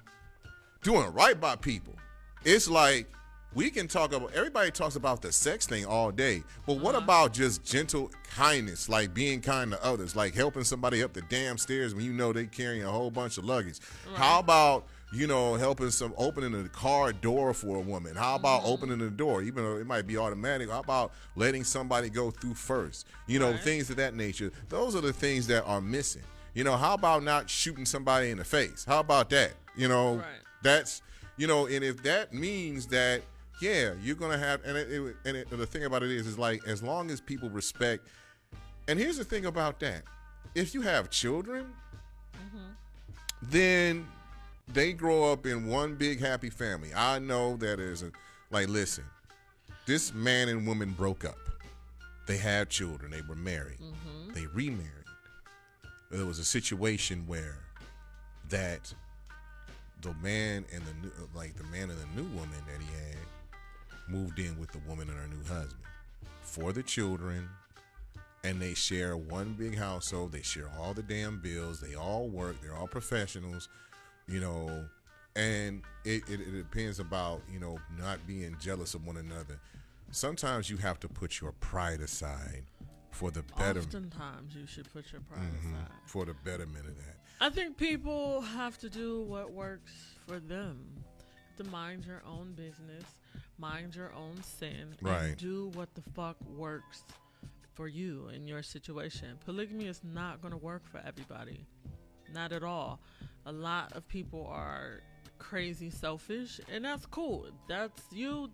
people. It's like we can talk about. Everybody talks about the sex thing all day, but what about just gentle kindness, like being kind to others, like helping somebody up the damn stairs when you know they carrying a whole bunch of luggage? How about helping opening the car door for a woman? How about opening the door, even though it might be automatic? How about letting somebody go through first? Things of that nature. Those are the things that are missing. How about not shooting somebody in the face? How about that? That's and if that means that. Yeah, you're gonna have, and the thing about it is like as long as people respect. And here's the thing about that: if you have children, then they grow up in one big happy family. I know that listen, this man and woman broke up. They had children. They were married. They remarried. There was a situation where that the man and the new woman that he had moved in with the woman and her new husband for the children, and they share one big household. They share all the damn bills. They all work. They're all professionals, and it depends about, not being jealous of one another. Sometimes you have to put your pride aside for the betterment. Oftentimes you should put your pride aside. For the betterment of that. I think people have to do what works for them. To mind your own business. Mind your own sin, and do what the fuck works for you in your situation. Polygamy is not going to work for everybody. Not at all. A lot of people are crazy selfish, and that's cool. That's you.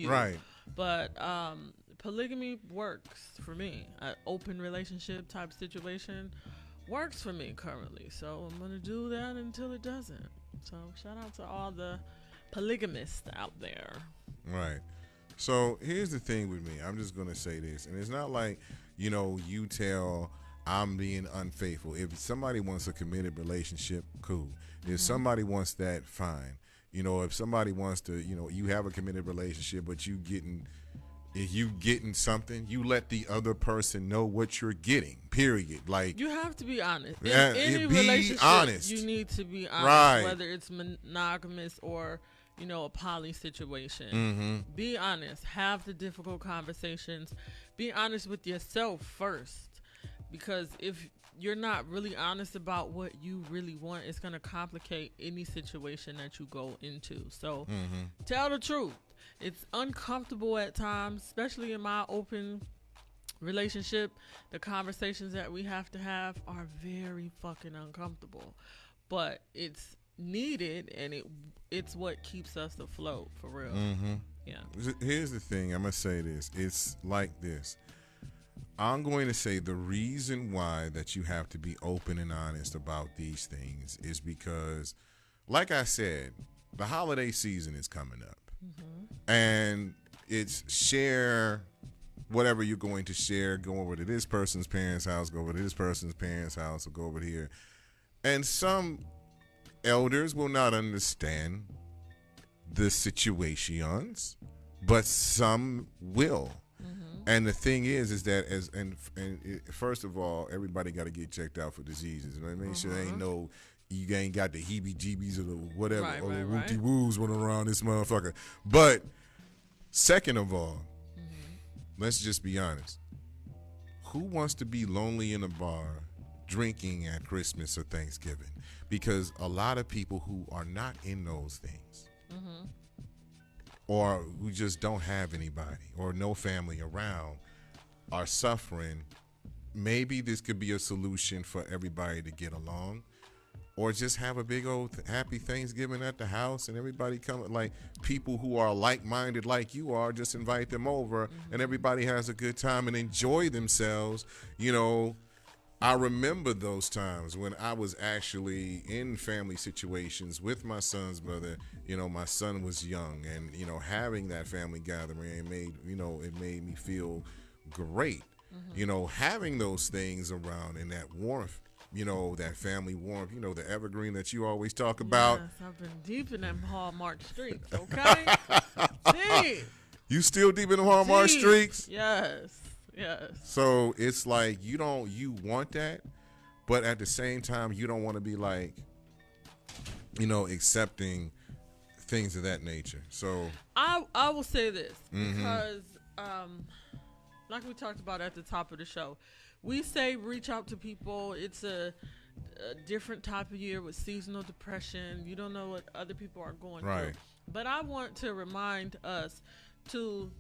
Right. But polygamy works for me. An open relationship type situation works for me currently. So I'm going to do that until it doesn't. So shout out to all the polygamists out there. Right. So here's the thing with me. I'm just going to say this. And it's not like, you tell I'm being unfaithful. If somebody wants a committed relationship, cool. If somebody wants that, fine. If somebody wants to, you have a committed relationship, but if you getting something, you let the other person know what you're getting, period. Like, you have to be honest. In any relationship, honest. You need to be honest, right. Whether it's monogamous or a poly situation. Be honest. Have the difficult conversations. Be honest with yourself first. Because if you're not really honest about what you really want, it's going to complicate any situation that you go into. So tell the truth. It's uncomfortable at times, especially in my open relationship. The conversations that we have to have are very fucking uncomfortable, but it's needed, and it's what keeps us afloat, for real. Yeah. Here's the thing. I'm going to say this. It's like this. I'm going to say the reason why that you have to be open and honest about these things is because, like I said, the holiday season is coming up. And it's share whatever you're going to share. Go over to this person's parents' house, go over to this person's parents' house, or go over here. And some elders will not understand the situations, but some will. And the thing is that first of all, everybody got to get checked out for diseases. You know what I mean? Sure, ain't no, you ain't got the heebie-jeebies or the whatever, or the whoopty-woos running around this motherfucker. But second of all, let's just be honest. Who wants to be lonely in a bar drinking at Christmas or Thanksgiving? Because a lot of people who are not in those things, or who just don't have anybody or no family around, are suffering. Maybe this could be a solution for everybody to get along, or just have a big old happy Thanksgiving at the house and everybody come, like people who are like-minded like you are, just invite them over and everybody has a good time and enjoy themselves. You know, I remember those times when I was actually in family situations with my son's mother. You know, my son was young, and, you know, having that family gathering it made me feel great. You know, having those things around and that warmth, you know, that family warmth, you know, the evergreen that you always talk about. Yes, I've been deep in them Hallmark streaks, okay? Deep. You still deep in the Hallmark streaks? Yes. So it's like you want that, but at the same time you don't want to be like, you know, accepting things of that nature. So I will say this because like we talked about at the top of the show, we say reach out to people. It's a different type of year with seasonal depression. You don't know what other people are going through. But I want to remind us to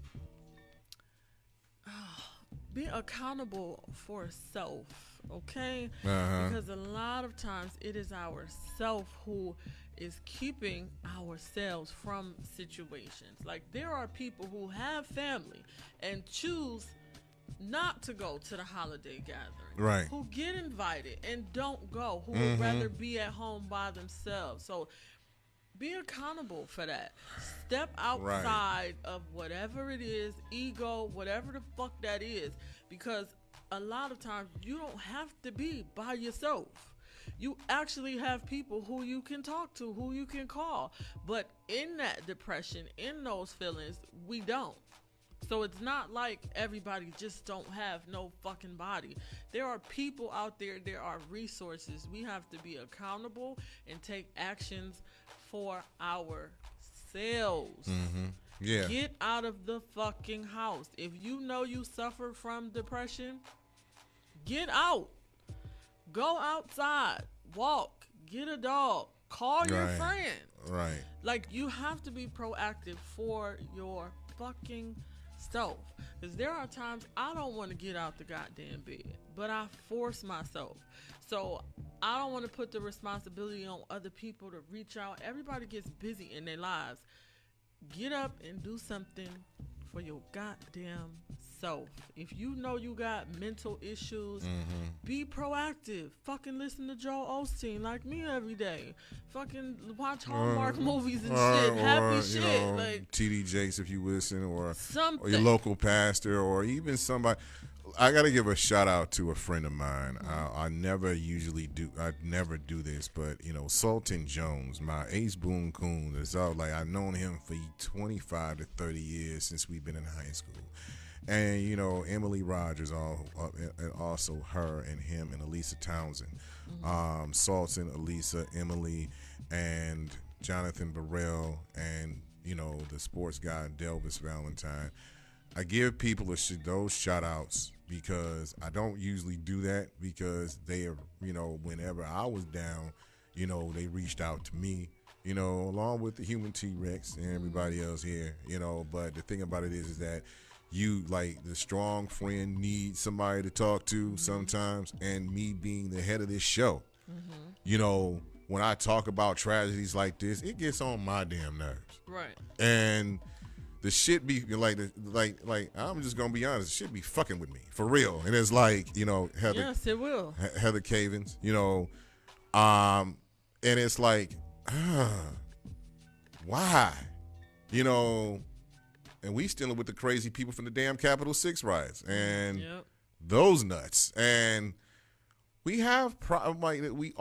be accountable for self, okay? Because a lot of times it is our self who is keeping ourselves from situations. Like, there are people who have family and choose not to go to the holiday gathering, who get invited and don't go, who would rather be at home by themselves. So be accountable for that. Step outside of whatever it is, ego, whatever the fuck that is, because a lot of times you don't have to be by yourself. You actually have people who you can talk to, who you can call. But in that depression, in those feelings, we don't. So it's not like everybody just don't have no fucking body. There are people out there, there are resources. We have to be accountable and take actions for ourselves. Yeah. Get out of the fucking house. If you know you suffer from depression, get out. Go outside. Walk. Get a dog. Call your friend. Like, you have to be proactive for your fucking self. Because there are times I don't want to get out the goddamn bed, but I force myself. So I don't want to put the responsibility on other people to reach out. Everybody gets busy in their lives. Get up and do something for your goddamn self. If you know you got mental issues, be proactive. Fucking listen to Joel Osteen like me every day. Fucking watch Hallmark movies and shit. Happy shit. Know, like TD Jakes if you listen, or something. Or your local pastor, or even somebody. I got to give a shout out to a friend of mine. I never do this, but, you know, Sultan Jones, my Ace Boone Coon, is all like, I've known him for 25 to 30 years since we've been in high school. And, you know, Emily Rogers, and also her and him and Elisa Townsend. Sultan, Elisa, Emily, and Jonathan Burrell, and, you know, the sports guy, Delvis Valentine. I give people those shout outs because I don't usually do that because they are, you know, whenever I was down, you know, they reached out to me, you know, along with the human T-Rex and everybody else here, you know. But the thing about it is that you, like, the strong friend, needs somebody to talk to sometimes, and me being the head of this show, you know, when I talk about tragedies like this, it gets on my damn nerves. Right. And the shit be like I'm just gonna be honest, the shit be fucking with me for real. And it's like, you know, Heather, yes, it will. Heather Cavins, you know, and it's like, why, you know, and we still with the crazy people from the damn Capitol 6 riots and those nuts, and we have we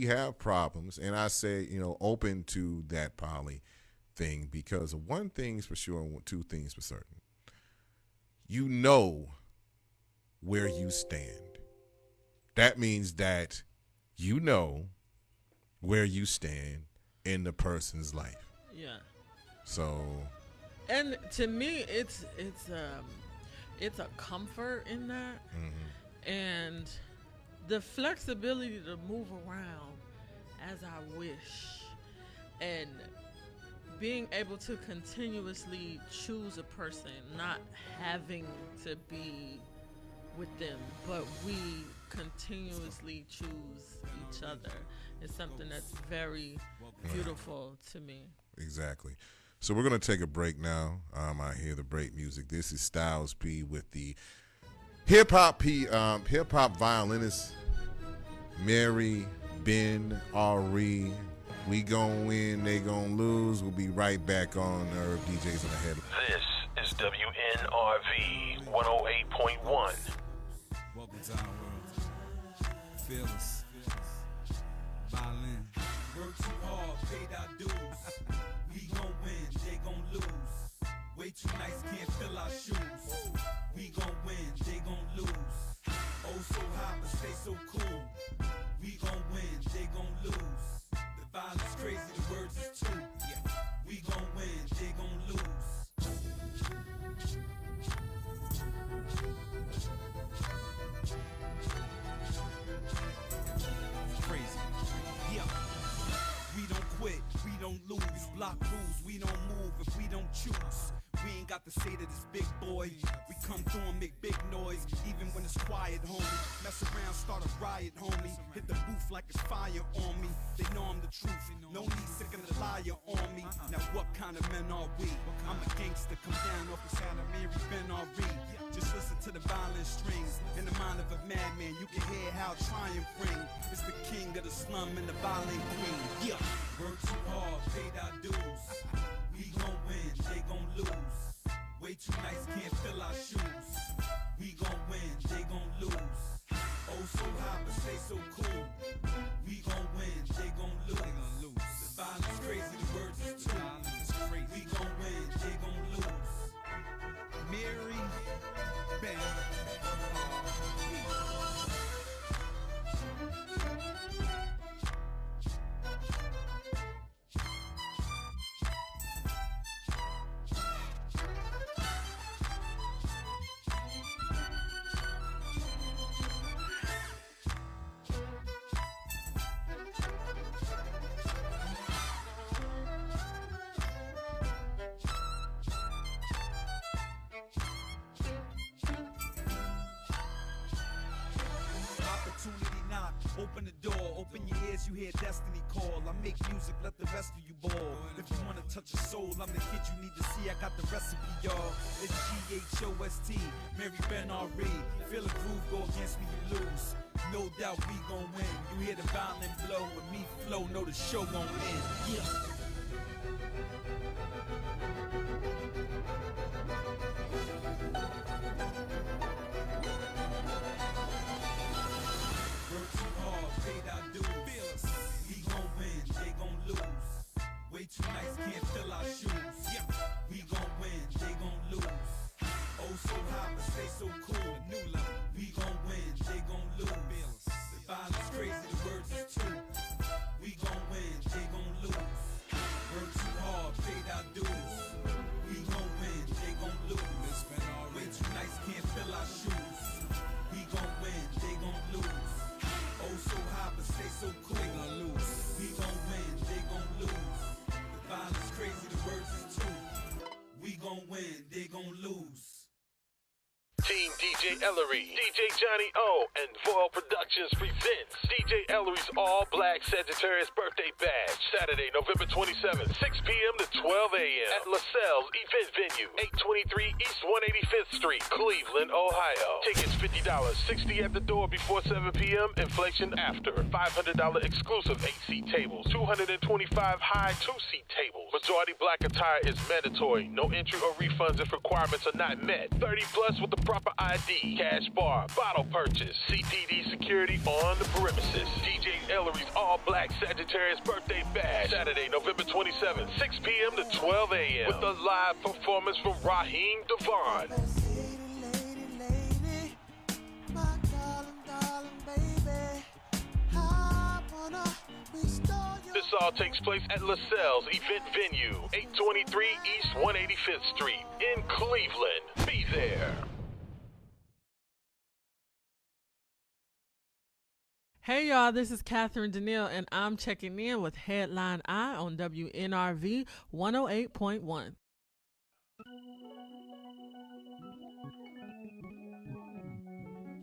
have problems, and I say, you know, open to that poly thing, because one thing's for sure and two things for certain. You know where you stand. That means that you know where you stand in the person's life. Yeah. So. And to me, it's a comfort in that, and the flexibility to move around as I wish, and being able to continuously choose a person, not having to be with them, but we continuously choose each other, is something that's very beautiful to me. Exactly. So we're going to take a break now. I hear the break music. This is Styles P with the hip-hop violinist Mary Ben Ari. We gon' win, they gon' lose. We'll be right back on Nerve DJs in the Head. This is WNRV 108.1. Welcome to our world. Fearless. Violin. Work too hard, paid our dues. We gon' win, they gon' lose. Way too nice, can't fill our shoes. We gon' win, they gon' lose. Oh, so hot, but stay so cool. We gon' win, they gon' lose. The violence crazy, the words is too. Yeah. We gon' win, they gon' lose. Crazy. Yeah. We don't quit, we don't lose. Block rules, we don't move if we don't choose. We ain't got to say to this big boy. We come through and make big noise, even when it's quiet, homie. Mess around, start a riot, homie. Hit the booth like it's fire on me. They know I'm the truth. No need sticking a liar on me. Now what kind of men are we? I'm a gangster, come down off the side of Mary Ben Ari. Just listen to the violent strings. In the mind of a madman, you can hear how triumph ring. It's the king of the slum and the violent queen. Yeah. Work too hard, paid our dues. We gon' win, they gon' lose. Way too nice, can't fill our shoes. We gon' win, they gon' lose. Oh, so high, but stay so cool. We gon' win, they gon' lose. The violence crazy, the words is true. We gon' win, they gon' lose. Mary Ben. Opportunity knock, open the door, open your ears, you hear destiny call. I make music, let the rest of you ball. If you wanna touch a soul, I'm the kid you need to see. I got the recipe, y'all. It's GHOST, Mary Ben Ari. Feel a groove, go against me, you lose. No doubt we gon' win. You hear the violin blow, with me flow, know the show gon' end. Yeah. Work too hard, paid our dues. We gon' win, they gon' lose. Way too nice, can't fill our shoes. Yeah. We gon' win, they gon' lose. Oh, so high, but stay so cool. New level. We gon' win, they gon' lose. The violence crazy, the words is true. We gon' win, they gon' lose. Team DJ Ellery, DJ Johnny O, and Voil Productions presents DJ Ellery's All Black Sagittarius Birthday Bash, Saturday, November 27th, 6 p.m. to 12 a.m. at LaSalle's Event Venue, 823 East 185th Street, Cleveland, Ohio. Tickets $50, $60 at the door before 7 p.m., inflation after. $500 exclusive 8-seat tables, $225 high 2-seat tables. Majority black attire is mandatory. No entry or refunds if requirements are not met. 30 plus with the proper ID. Cash bar, bottle purchase. CPD security on the premises. DJ Ellery's All Black Sagittarius Birthday Bash. Saturday, November 27th, 6 p.m. to 12 a.m. with a live performance from Raheem Devon. This all takes place at LaSalle's Event Venue, 823 East 185th Street in Cleveland. Be there. Hey y'all, this is Catherine Danielle, and I'm checking in with Headline Eye on WNRV 108.1.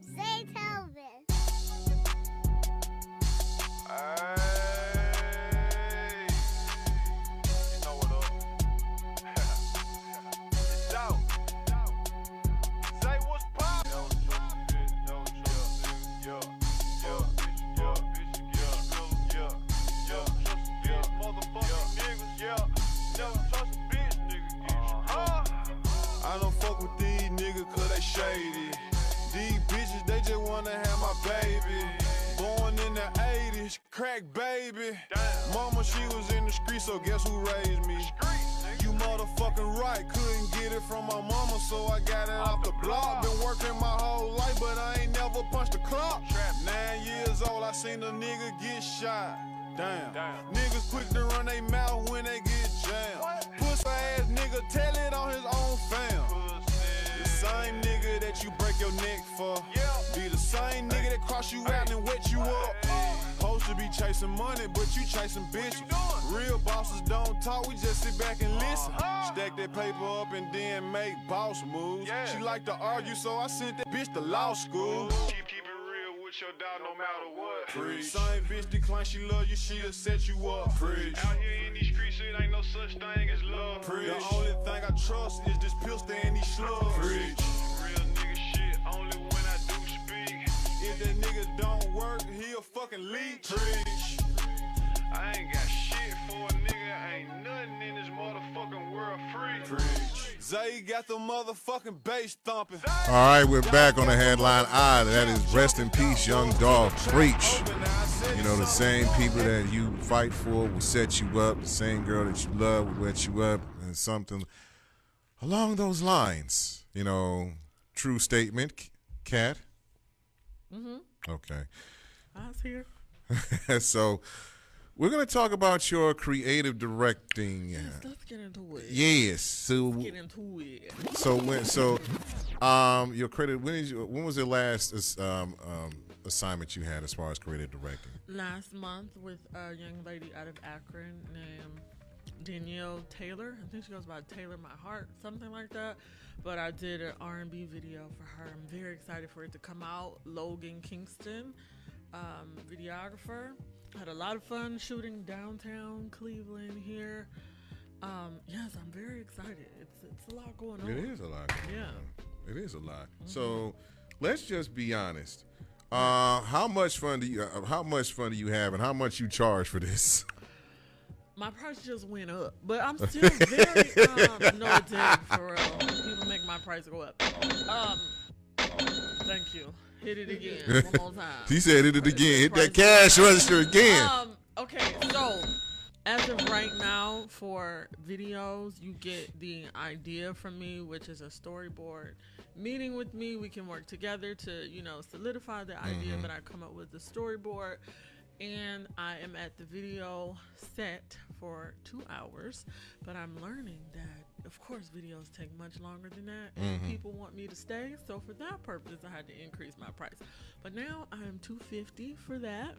Say Telvin. I don't fuck with these niggas cause they shady. These bitches, they just wanna have my baby. Born in the 80s, crack baby. Mama, she was in the street, so guess who raised me? You motherfucking right, couldn't get it from my mama, so I got it off the block. Been working my whole life, but I ain't never punched a clock. 9 years old, I seen a nigga get shot. Damn. Niggas quick to run they mouth when they get jammed. Pussy ass nigga, tell it on his own fam. The same nigga that you break your neck for. Be the same nigga that cross you out and wet you up. Supposed to be chasing money, but you chasing bitches. Real bosses don't talk, we just sit back and listen. Stack that paper up and then make boss moves. She like to argue, so I sent that bitch to law school. Keep it real with your dog no matter what. Preach. Same bitch decline, she love you, she'll set you up. Preach. Out here in these streets, it ain't no such thing as love. Preach. The only thing I trust is this pistol and these slugs. Preach. Real nigga shit, only when I do speak. If that nigga don't work, he a fucking leech. Preach. I ain't got shit for a nigga, ain't nothing in this motherfucking world free. Preach. Zay got the motherfucking bass thumping. All right, we're back on the Headline Eye. That is rest in peace, Young Dolph. Preach. You know, the same people that you fight for will set you up. The same girl that you love will wet you up. And something along those lines. You know, true statement, Kat? Mm-hmm. Okay. I was here. So, we're going to talk about your creative directing. Yes, let's get into it. Yes. So, let's get into it. Your creative. When was the last assignment you had as far as creative directing? Last month with a young lady out of Akron named Danielle Taylor. I think she goes by Taylor My Heart, something like that. But I did an R&B video for her. I'm very excited for it to come out. Logan Kingston, videographer. Had a lot of fun shooting downtown Cleveland here. Yes, I'm very excited. It's a lot going on. It is a lot. Yeah. It is a lot. Mm-hmm. So let's just be honest. How much fun do you have, and how much you charge for this? My price just went up, but I'm still very no, it did, for real. People make my price go up. Thank you. Hit it again one more time. He said hit it again. Hit that cash register again. Okay, so as of right now, for videos, you get the idea from me, which is a storyboard. Meeting with me, we can work together to, solidify the idea, but I come up with the storyboard. And I am at the video set for 2 hours, but I'm learning that, of course, videos take much longer than that, and people want me to stay. So for that purpose, I had to increase my price. But now I'm $250 for that.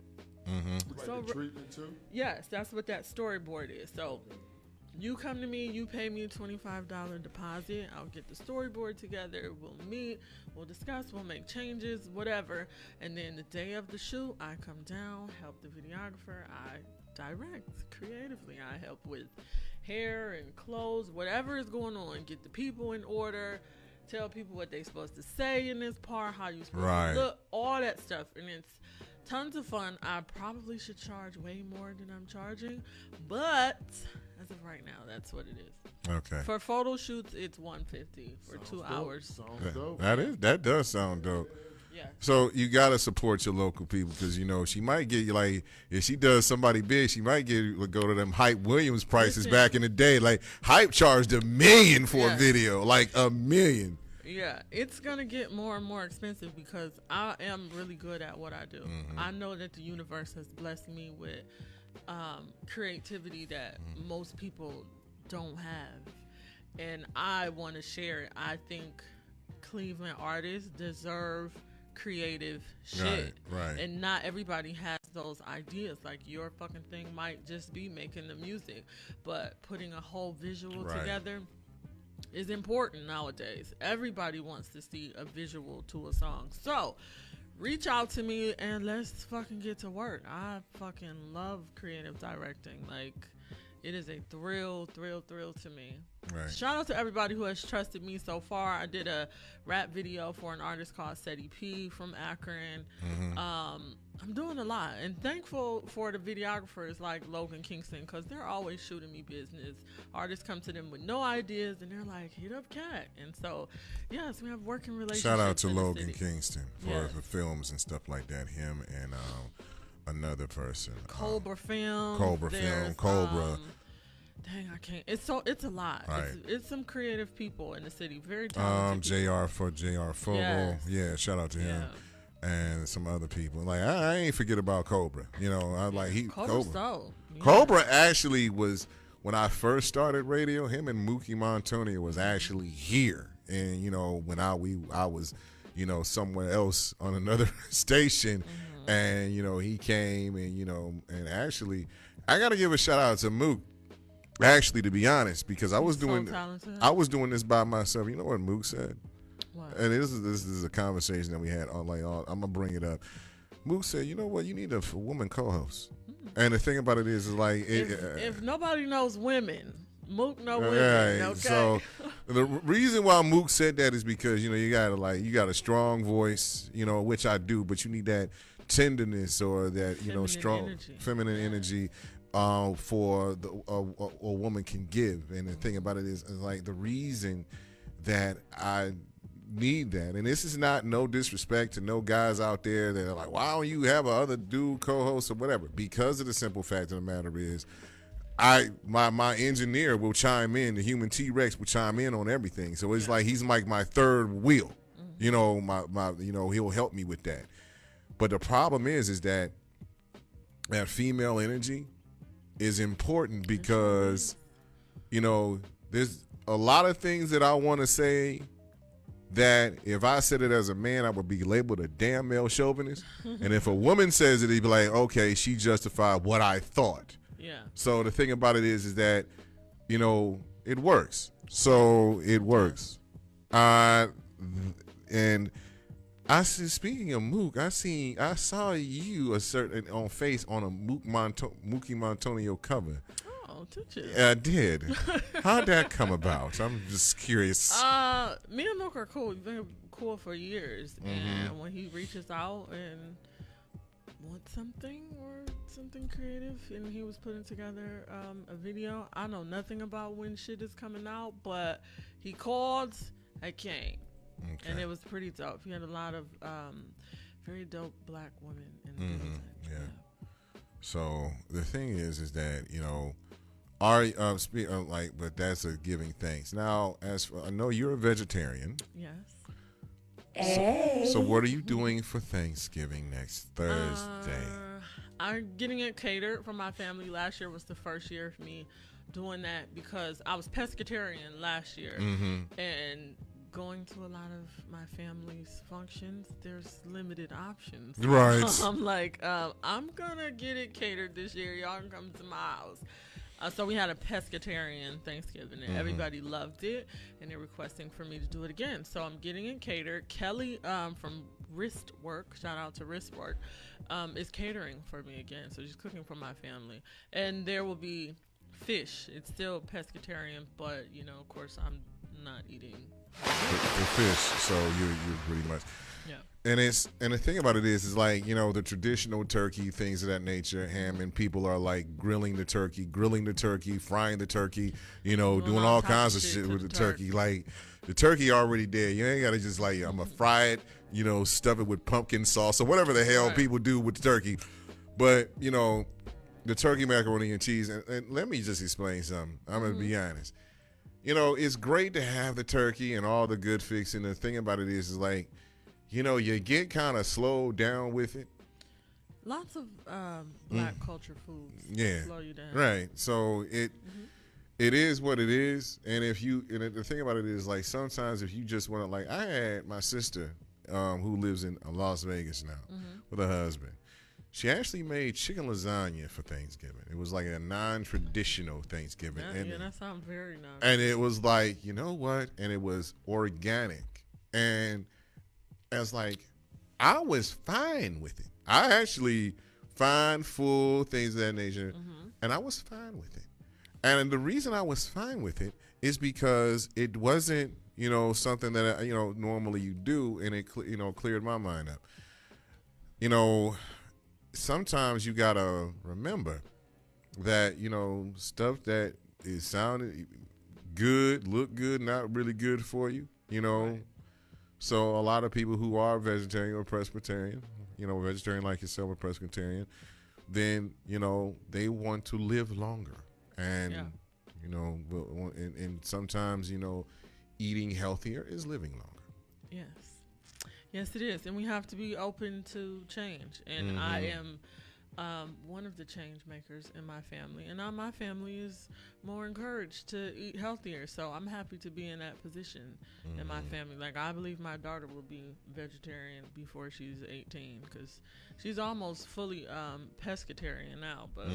So like the treatment too? Yes, that's what that storyboard is. So You come to me, you pay me a $25 deposit. I'll get the storyboard together. We'll meet, we'll discuss, we'll make changes, whatever. And then the day of the shoot, I come down, help the videographer. I direct creatively. I help with hair and clothes, whatever is going on. Get the people in order. Tell people what they're supposed to say in this part, how you're supposed to look, all that stuff. And it's tons of fun. I probably should charge way more than I'm charging, but as of right now, that's what it is. Okay. For photo shoots, it's $150 for 2 hours. Sounds dope. That does sound dope. Yeah. So you gotta support your local people because you know she might get like if she does somebody big, she might go to them Hype Williams prices back in the day. Like Hype charged $1 million for a video, like $1 million. Yeah, it's gonna get more and more expensive because I am really good at what I do. Mm-hmm. I know that the universe has blessed me with creativity that most people don't have, and I want to share it. I think Cleveland artists deserve creative shit, right. And not everybody has those ideas. Like your fucking thing might just be making the music, but putting a whole visual together is important nowadays. Everybody wants to see a visual to a song. So reach out to me and let's fucking get to work. I fucking love creative directing. Like it is a thrill to me. Right. Shout out to everybody who has trusted me so far. I did a rap video for an artist called Seti P from Akron. I'm doing a lot and thankful for the videographers like Logan Kingston because they're always shooting me business. Artists come to them with no ideas and they're like, hit up Cat. And so, yes, we have working relationships. Shout out to in the Logan city. Kingston for films and stuff like that. Him and another person. Cobra Film. Cobra. Dang, I can't. It's a lot. Right. It's some creative people in the city. Very talented. JR Fogel. Yes. Yeah, shout out to him. Yeah. And some other people. Like I ain't forget about Cobra. You know, I like Cobra actually was when I first started radio, him and Mookie Montonia was actually here. And you know, when I was, you know, somewhere else on another station and you know, he came and you know, and actually I gotta give a shout out to Mook. Actually, to be honest, because I was doing this by myself. You know what Mook said? What? And this is a conversation that we had on I'm gonna bring it up. Mook said, "You know what? You need a woman co-host." And the thing about it is like if nobody knows women, Mook know women. Right. Okay. So the reason why Mook said that is because you know you got a strong voice, you know, which I do, but you need that tenderness or that feminine energy. For a woman can give, and the thing about it is like the reason that I need that, and this is not no disrespect to no guys out there that are like, why don't you have a other dude co-host or whatever? Because of the simple fact of the matter is, my engineer will chime in, the human T-Rex will chime in on everything, so it's like he's like my third wheel, you know, my you know he'll help me with that. But the problem is that female energy is important because, you know, there's a lot of things that I want to say that if I said it as a man, I would be labeled a damn male chauvinist. And if a woman says it, he'd be like, okay, she justified what I thought. Yeah. So the thing about it is that, you know, it works. So it works. And I see. Speaking of Mook, I saw you on a Mookie Montonio cover. Oh, did you? I did. How'd that come about? I'm just curious. Me and Mook are cool. We've been cool for years, and when he reaches out and wants something creative, and he was putting together a video. I know nothing about when shit is coming out, but he called. I came. Okay. And it was pretty dope. He had a lot of very dope black women in the building. Yeah. So the thing is that, you know, but that's a giving thanks. Now, I know you're a vegetarian. Yes. So what are you doing for Thanksgiving next Thursday? I'm getting it catered for my family. Last year was the first year of me doing that because I was pescatarian last year. And going to a lot of my family's functions, there's limited options. Right. I'm like, I'm gonna get it catered this year. Y'all can come to my house. So we had a pescatarian Thanksgiving, and everybody loved it, and they're requesting for me to do it again. So I'm getting it catered. Kelly from Wrist Work, shout out to Wrist Work, is catering for me again. So she's cooking for my family, and there will be fish. It's still pescatarian, but you know, of course, I'm not eating the fish. So you're pretty much. Yeah. And the thing about it is like, you know, the traditional turkey, things of that nature, ham, and people are like grilling the turkey, frying the turkey, you know, doing all kinds of shit with the turkey. Like, the turkey already dead. You ain't got to just like, I'm going to fry it, you know, stuff it with pumpkin sauce or whatever the hell people do with the turkey. But, you know, the turkey macaroni and cheese, and let me just explain something. I'm going to be honest. You know, it's great to have the turkey and all the good fixing. The thing about it is like, you know, you get kind of slowed down with it. Lots of black culture foods slow you down. Right. So it is what it is. And the thing about it is like sometimes if you just want to, like, I had my sister who lives in Las Vegas now with her husband. She actually made chicken lasagna for Thanksgiving. It was like a non-traditional Thanksgiving. That sounds very nice. And it was like, you know what? And it was organic. And I was like, I was fine with it. I actually find full things of that nature, and I was fine with it. And the reason I was fine with it is because it wasn't, you know, something that, you know, normally you do, and it, you know, cleared my mind up. You know, sometimes you got to remember that, you know, stuff that is sounded good, look good, not really good for you, you know. Right. So a lot of people who are vegetarian or pescatarian, you know, vegetarian like yourself or pescatarian, then, you know, they want to live longer. And, you know, and sometimes, you know, eating healthier is living longer. Yes. Yes, it is. And we have to be open to change. And I am one of the change makers in my family. And now my family is more encouraged to eat healthier. So I'm happy to be in that position in my family. Like, I believe my daughter will be vegetarian before she's 18 because she's almost fully pescatarian now. But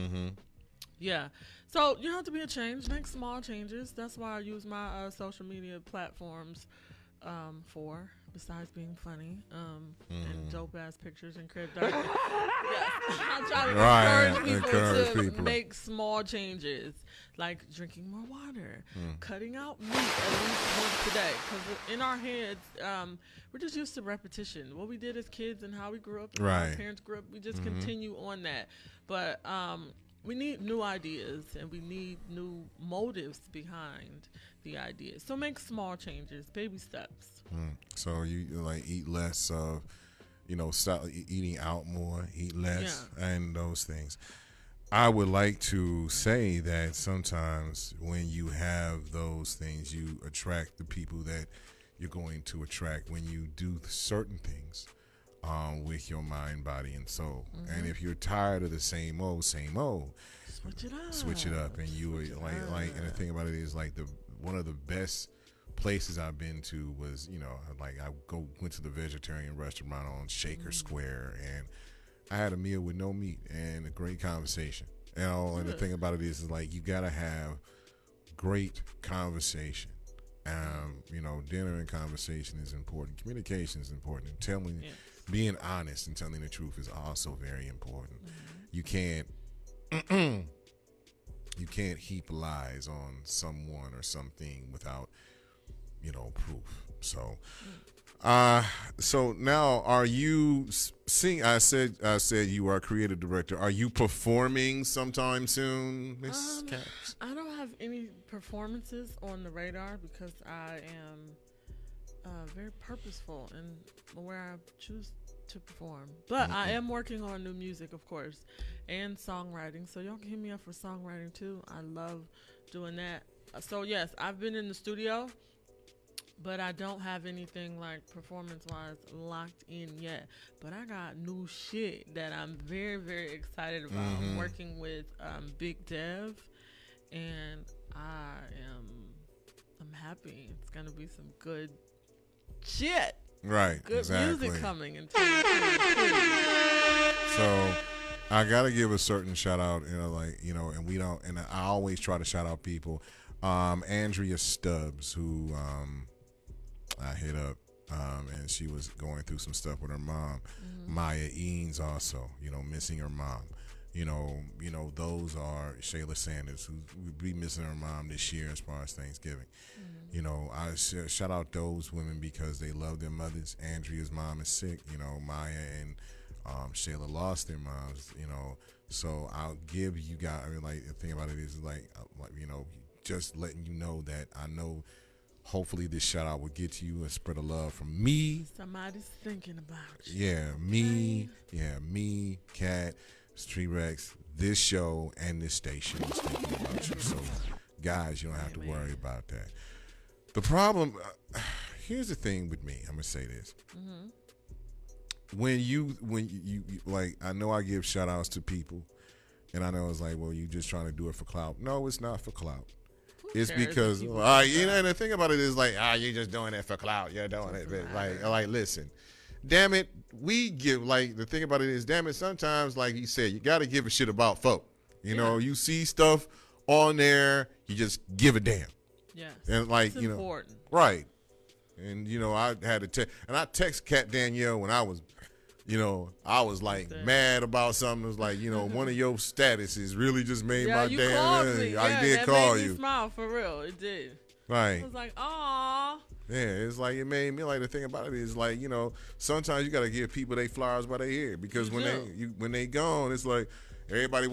yeah. So you have to be a change. Make small changes. That's why I use my social media platforms for, besides being funny and dope ass pictures and crib dark. I'm trying to encourage people to make small changes, like drinking more water, cutting out meat at least once a day. Because in our heads, we're just used to repetition. What we did as kids and how we grew up, and how our parents grew up, we just continue on that. But we need new ideas and we need new motives behind the ideas. So make small changes, baby steps. So you like eat less of, you know, stop eating out more, eat less, and those things. I would like to say that sometimes when you have those things, you attract the people that you're going to attract when you do certain things with your mind, body, and soul. And if you're tired of the same old, switch it up. And you like, and the thing about it is like one of the best places I've been to was, you know, like I went to the vegetarian restaurant on Shaker Square, and I had a meal with no meat and a great conversation. You know, and the thing about it is like you gotta have great conversation. You know, dinner and conversation is important. Communication is important. And being honest and telling the truth is also very important. You can't heap lies on someone or something without, you know, proof. So, so now are you seeing? I said you are creative director. Are you performing sometime soon, Miss Caps? I don't have any performances on the radar because I am very purposeful in where I choose to perform. But I am working on new music, of course, and songwriting. So y'all can hit me up for songwriting too. I love doing that. So yes, I've been in the studio, but I don't have anything like performance-wise locked in yet. But I got new shit that I'm very, very excited about. I'm working with Big Dev, and I'm happy. It's gonna be some good shit. Right. Good exactly. music coming in. So I gotta give a certain shout out, and we don't, and I always try to shout out people. Andrea Stubbs, who I hit up, and she was going through some stuff with her mom. Maya Eanes also, missing her mom. Those are Shayla Sanders, who will be missing her mom this year as far as Thanksgiving. I shout out those women because they love their mothers. Andrea's mom is sick. Maya and Shayla lost their moms. So I'll give you guys. The thing about it is just letting you know that I know. Hopefully this shout out will get to you and spread a love from me. Somebody's thinking about you. Yeah, me, Kat, Street Rex, this show, and this station is thinking about you. So, guys, you don't have to worry about that. The problem, here's the thing with me. I'm gonna say this. When you I know I give shout outs to people, and I know it's like, well, you just trying to do it for clout. No, it's not for clout. It's because, and the thing about it is you're just doing it for clout. You're doing it. But listen, damn it. We give, the thing about it is, damn it, sometimes, like he said, you got to give a shit about folk. You see stuff on there, you just give a damn. Yes. And it's important. Right. And, I had to text, and I text Kat Danielle when I was, mad about something. It was like, one of your statuses really just made my you damn. Called me. I did that call made you. Me smile for real. It did. Right. I was like, aw. Yeah, it's like it made me the thing about it is sometimes you gotta give people they flowers by their ear because when they gone, it's like everybody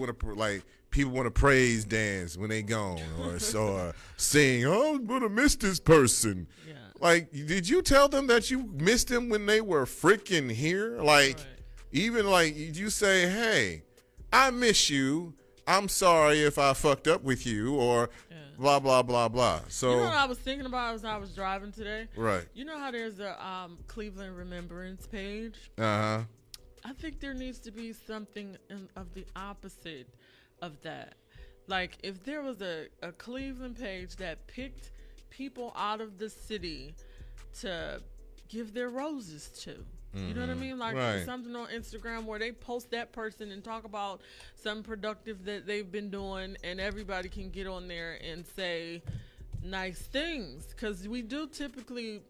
people want to praise dance when they gone or sing. Oh, I'm gonna miss this person. Yeah. Did you tell them that you missed them when they were freaking here? Even you say, hey, I miss you. I'm sorry if I fucked up with you or blah, blah, blah, blah. So, what I was thinking about as I was driving today? Right. You know how there's a Cleveland Remembrance page? Uh-huh. I think there needs to be something of the opposite of that. If there was a Cleveland page that picked people out of the city to give their roses to. You know what I mean? Right. Something on Instagram where they post that person and talk about something productive that they've been doing, and everybody can get on there and say nice things. Because we do typically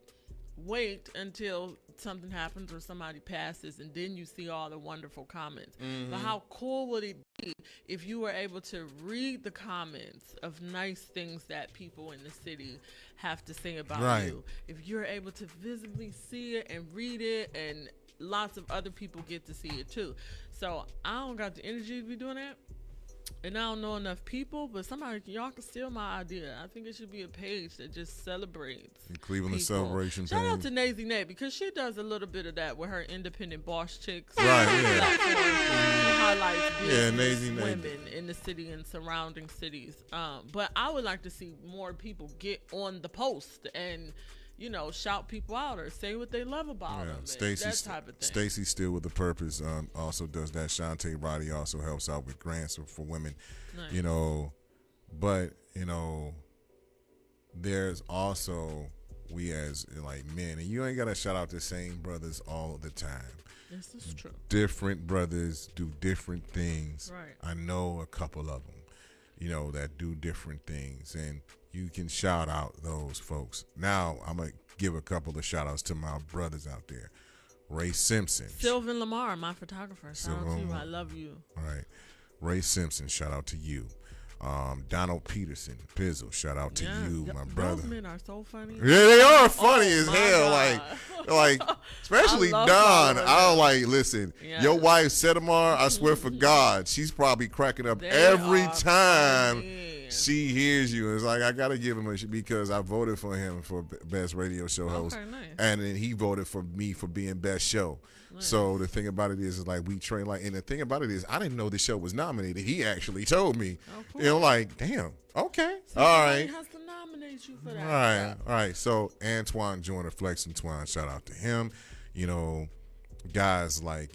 wait until something happens or somebody passes, and then you see all the wonderful comments. But how cool would it be if you were able to read the comments of nice things that people in the city have to say about you? If you're able to visibly see it and read it, and lots of other people get to see it too. So I don't got the energy to be doing that, and I don't know enough people, but y'all can steal my idea. I think it should be a page that just celebrates Cleveland people. Celebration Shout page. out to Nazy Nate because she does a little bit of that with her independent boss chicks. Right, She highlights Nazy Nate. women in the city and surrounding cities. But I would like to see more people get on the post and shout people out or say what they love about them. That type of thing. Stacy Still with a Purpose also does that. Shantae Roddy also helps out with grants for women. Nice. But there's also we as men, and you ain't gotta shout out the same brothers all the time. This is true. Different brothers do different things. Right. I know a couple of them, that do different things, and you can shout out those folks. Now, I'm going to give a couple of shout outs to my brothers out there. Ray Simpson. Sylvan Lamar, my photographer. Shout out to you. I love you. All right. Ray Simpson, shout out to you. Donald Peterson, Pizzle, shout out to you, my brother. Those men are so funny. Yeah, they are funny as hell. Especially Don. Listen, your wife, Sedamar, I swear for God, she's probably cracking up every time she hears you. It's I got to give him because I voted for him for best radio show host. Nice. And then he voted for me for being best show. Nice. So the thing about it is we train and the thing about it is I didn't know the show was nominated. He actually told me. Cool. Damn. Okay. So all right. Has to nominate you for that. All right. So Antoine Joyner, Flex Antoine, shout out to him. Guys like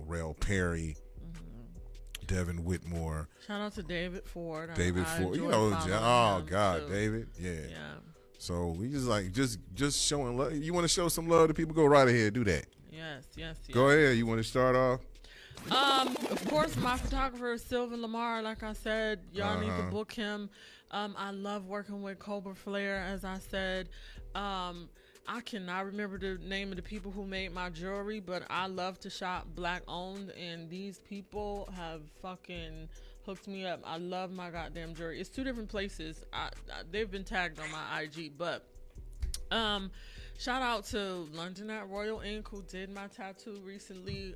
Rail Perry, Devin Whitmore. Shout out to David Ford. David Ford. God, too. David. Yeah. So we just showing love. You want to show some love to people? Go right ahead, do that. Yes. Go ahead. You want to start off? Of course, my photographer is Sylvan Lamar. Like I said, y'all need to book him. I love working with Cobra Flair, as I said. I cannot remember the name of the people who made my jewelry, but I love to shop black owned, and these people have fucking hooked me up. I love my goddamn jewelry. It's 2 different places. They've been tagged on my IG, but shout out to London at Royal Ink, who did my tattoo recently.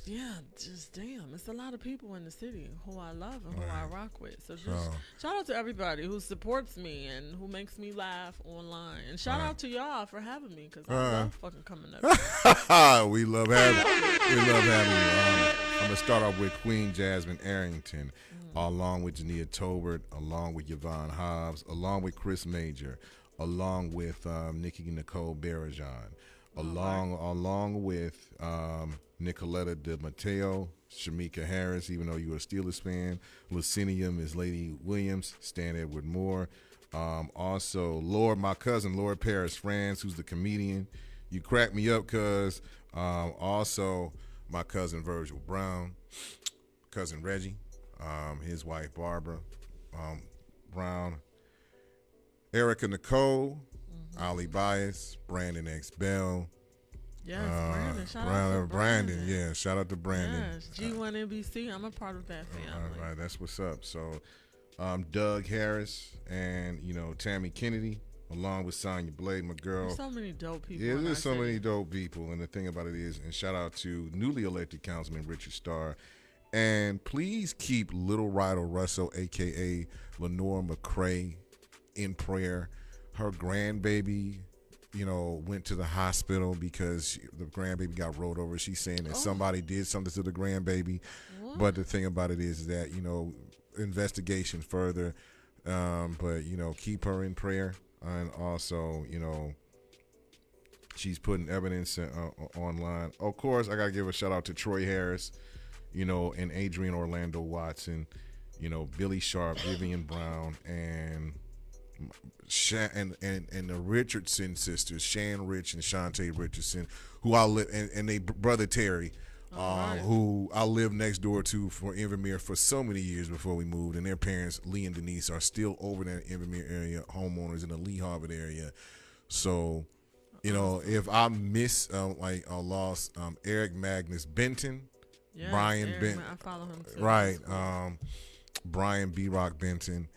Yeah, just damn, it's a lot of people in the city who I love and who I rock with. So just shout out to everybody who supports me and who makes me laugh online. And shout out to y'all for having me, because I love fucking coming up. We love having you. I'm going to start off with Queen Jasmine Arrington, along with Jania Tolbert, along with Yvonne Hobbs, along with Chris Major, along with Nikki Nicole Barajan, along with Nicoletta De Matteo, Shamika Harris, even though you're a Steelers fan, Lucinium is Lady Williams, Stan Edward Moore, also my cousin Lord Paris France, who's the comedian. You crack me up, cuz. Also my cousin Virgil Brown, cousin Reggie, his wife Barbara Brown, Erica Nicole, Ali Bias, Brandon X Bell. Yes, Brandon. Shout out to Brandon. Yeah, shout out to Brandon. Yes, G1 NBC. I'm a part of that family. All right, that's what's up. So, Doug Harris and Tammy Kennedy, along with Sonya Blade, my girl. There's so many dope people. Yeah, there's so many dope people, and the thing about it is, and shout out to newly elected Councilman Richard Starr, and please keep Little Rido Russell, aka Lenore McCray, in prayer. Her grandbaby, went to the hospital because the grandbaby got rolled over. She's saying that somebody did something to the grandbaby. What? But the thing about it is that, investigation further. But, keep her in prayer. And also, she's putting evidence online. Of course, I got to give a shout out to Troy Harris, and Adrian Orlando Watson, Billy Sharp, Vivian Brown, and the Richardson sisters, Shan Rich and Shantae Richardson, who I live, and they brother Terry, who I lived next door to for Invermere for so many years before we moved, and their parents, Lee and Denise, are still over in that Invermere area, homeowners in the Lee Harvard area. So, if I miss lost Eric Magnus Benton, Brian Benton, I follow him too. Right, Brian B. Rock Benton.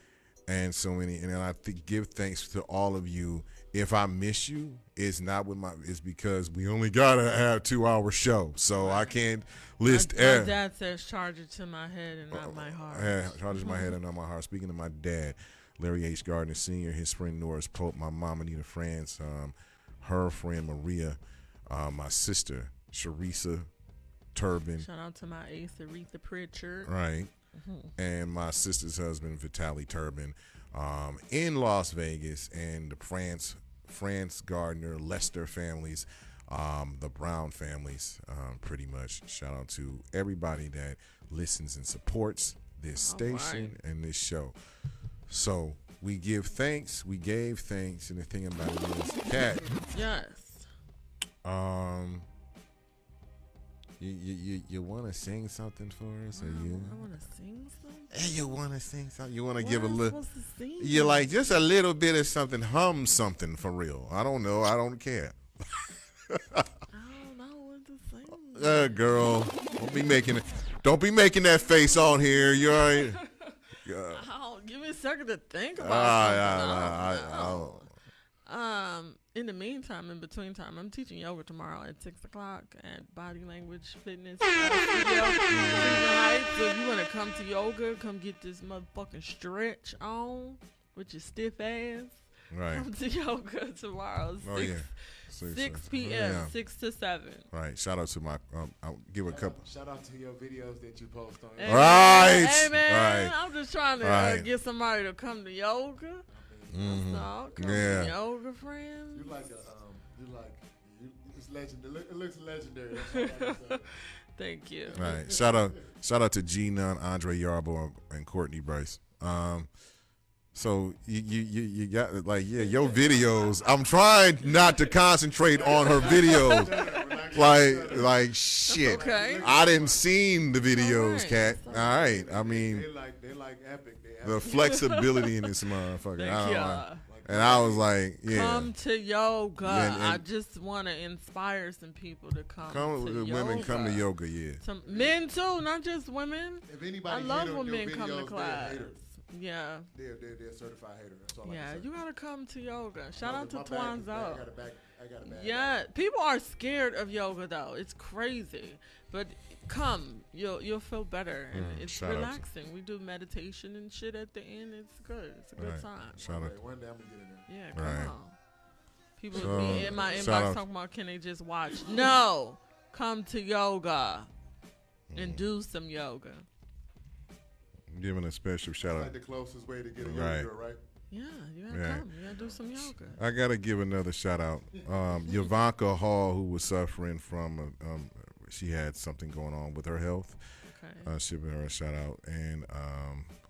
And so many, and I give thanks to all of you. If I miss you, it's not with it's because we only gotta have 2-hour show, so I can't list. My dad says, "Charge it to my head and not my heart." Charge it to my head and not my heart. Speaking of my dad, Larry H. Gardner Sr., his friend Norris Pope, my mom Anita France, her friend Maria, my sister Sharisa Turbin. Shout out to my ace Aretha Pritchard. Right. And my sister's husband, Vitaly Turbin, in Las Vegas, and the France Gardner, Lester families, the Brown families, pretty much. Shout out to everybody that listens and supports this station and this show. So we give thanks, we gave thanks, and the thing about it is, Kat. Yes. You want to sing something for us? Or you? I want to sing something. Hey, you want to sing something? You want to What give a am I little? supposed to sing? You like just a little bit of something? Hum something for real. I don't know. I don't care. I don't know what to sing. Girl, don't be making that face on here. You all right? Give me a second to think about something. I In the meantime, in between time, I'm teaching yoga tomorrow at 6:00 at Body Language Fitness Studio. So if you want to come to yoga, come get this motherfucking stretch on with your stiff ass. Right. Come to yoga tomorrow. 6 p.m. Yeah. 6 to 7. Right. Shout out to my. I'll give a couple. Shout out to your videos that you post on. Right. Hey man, Right. I'm just trying to get somebody to come to yoga. Mm-hmm. Come to yoga, friends. It's legendary. It looks legendary. That's all I can say. Thank you. Right. Shout out to G Nunn, Andre Yarbo, and Courtney Bryce. So you got your videos. I'm trying not to concentrate on her videos. like shit. okay. I didn't seen the videos, Cat. All right. I mean, they like epic. the flexibility in this motherfucker. Thank I don't you. know. And I was like, yeah. Come to yoga. And I just want to inspire some people to come to yoga. Women come to yoga, yeah. Some men too, not just women. If anybody I love hate on when your men come to videos, they're a class. hater. Yeah. They're a certified hater. That's all I Yeah, can say. you gotta come to yoga. Shout out to My back is bad. Twanzo. I got a bad Yeah, people are scared of yoga though. It's crazy, but come, you'll feel better, and it's shout out to- relaxing. We do meditation and shit at the end. It's good. It's a good Right. time. Shout out. One day I'm gonna get in there. Yeah, come Right. on. People So, be in my shout inbox out- talking about, can they just watch? No, come to yoga and do some yoga. Giving a special shout That's out. like the closest way to get a Right. yoga girl, right? Yeah, you gotta Yeah. come. You gotta do some yoga. I gotta give another shout out. Yvanka Hall, who was suffering from, she had something going on with her health. Okay. Giving her a shout out, and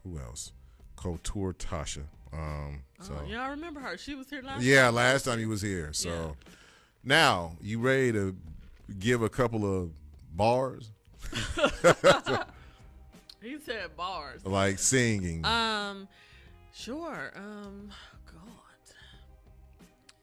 who else? Couture Tasha. So Yeah, I remember her. She was here last yeah, time. last time you was here. So now you ready to give a couple of bars, He said bars. like singing? Sure. God.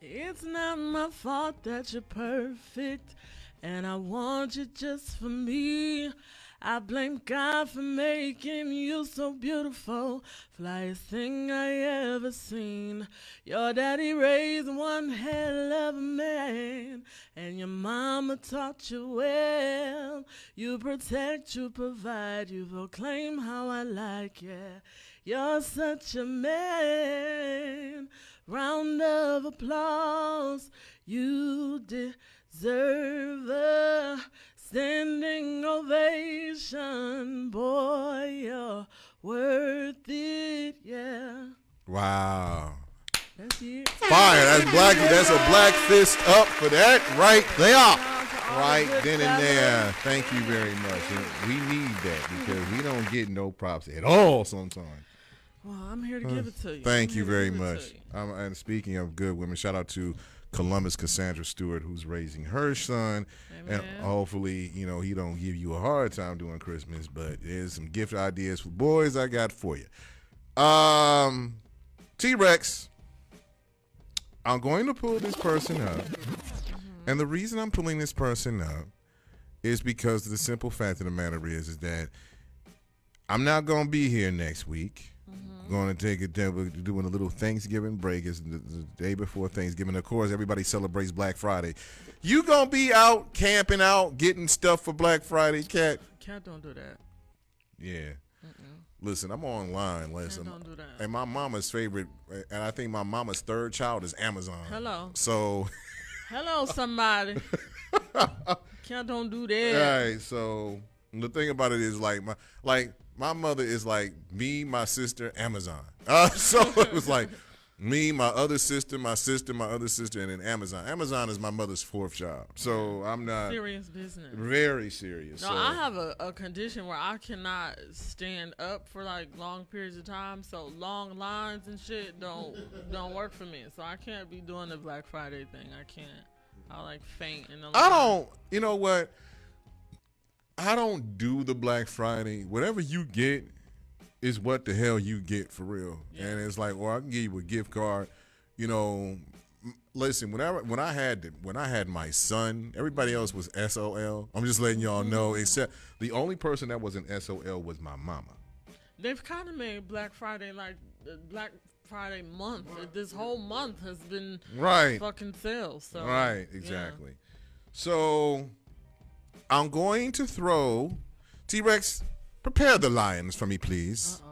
It's not my fault that you're perfect, and I want you just for me. I blame God for making you so beautiful, flyest thing I ever seen. Your daddy raised one hell of a man, and your mama taught you well. You protect, you provide, you proclaim how I like, yeah. You're such a man. Round of applause. You deserve a standing ovation. Boy, you're worth it, yeah. Wow. That's it. Fire. That's black. That's a black fist up for that right there. Right then and there. Thank you very much. And we need that because we don't get no props at all sometimes. Well, I'm here to give it to you. Thank I'm you here to very give it much. to you. And speaking of good women, shout out to Columbus Cassandra Stewart, who's raising her son. Amen. And hopefully, he don't give you a hard time during Christmas, but there's some gift ideas for boys I got for you. T-Rex, I'm going to pull this person up. And the reason I'm pulling this person up is because the simple fact of the matter is that I'm not going to be here next week. Going to take it down. We're doing a little Thanksgiving break. It's the day before Thanksgiving. Of course, everybody celebrates Black Friday. You going to be out, camping out, getting stuff for Black Friday, Cat? Cat don't do that. Yeah. Listen, I'm online. Listen, don't do that. and my mama's favorite, and I think my mama's third child is Amazon. Hello. So. Hello, somebody. Cat don't do All that. right, so the thing about it is my mother is like me, my sister, Amazon. So it was like me, my other sister, my other sister, and then Amazon. Amazon is my mother's fourth job. So I'm not Serious business. very serious. No, so. I have a condition where I cannot stand up for like long periods of time. So long lines and shit don't work for me. So I can't be doing the Black Friday thing. I can't. I like faint in the line. I don't. You know what? I don't do the Black Friday. Whatever you get is what the hell you get for real. Yeah. And it's like, I can give you a gift card. Listen, when I had my son, everybody else was SOL. I'm just letting y'all know, except the only person that wasn't SOL was my mama. They've kind of made Black Friday like the Black Friday month. This whole month has been fucking sales. So, right, exactly. Yeah. So I'm going to throw T-Rex. Prepare the lions for me, please.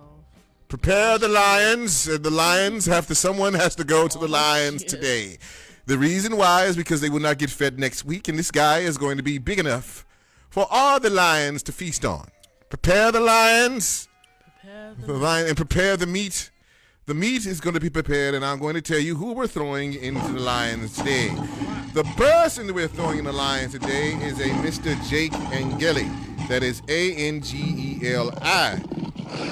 Prepare the lions. The lions someone has to go to the lions today. The reason why is because they will not get fed next week, and this guy is going to be big enough for all the lions to feast on. Prepare the lions. And prepare the meat. The meat is going to be prepared, and I'm going to tell you who we're throwing into the lions today. The person that we're throwing in the lions today is a Mr. Jake Angeli. That is Angeli.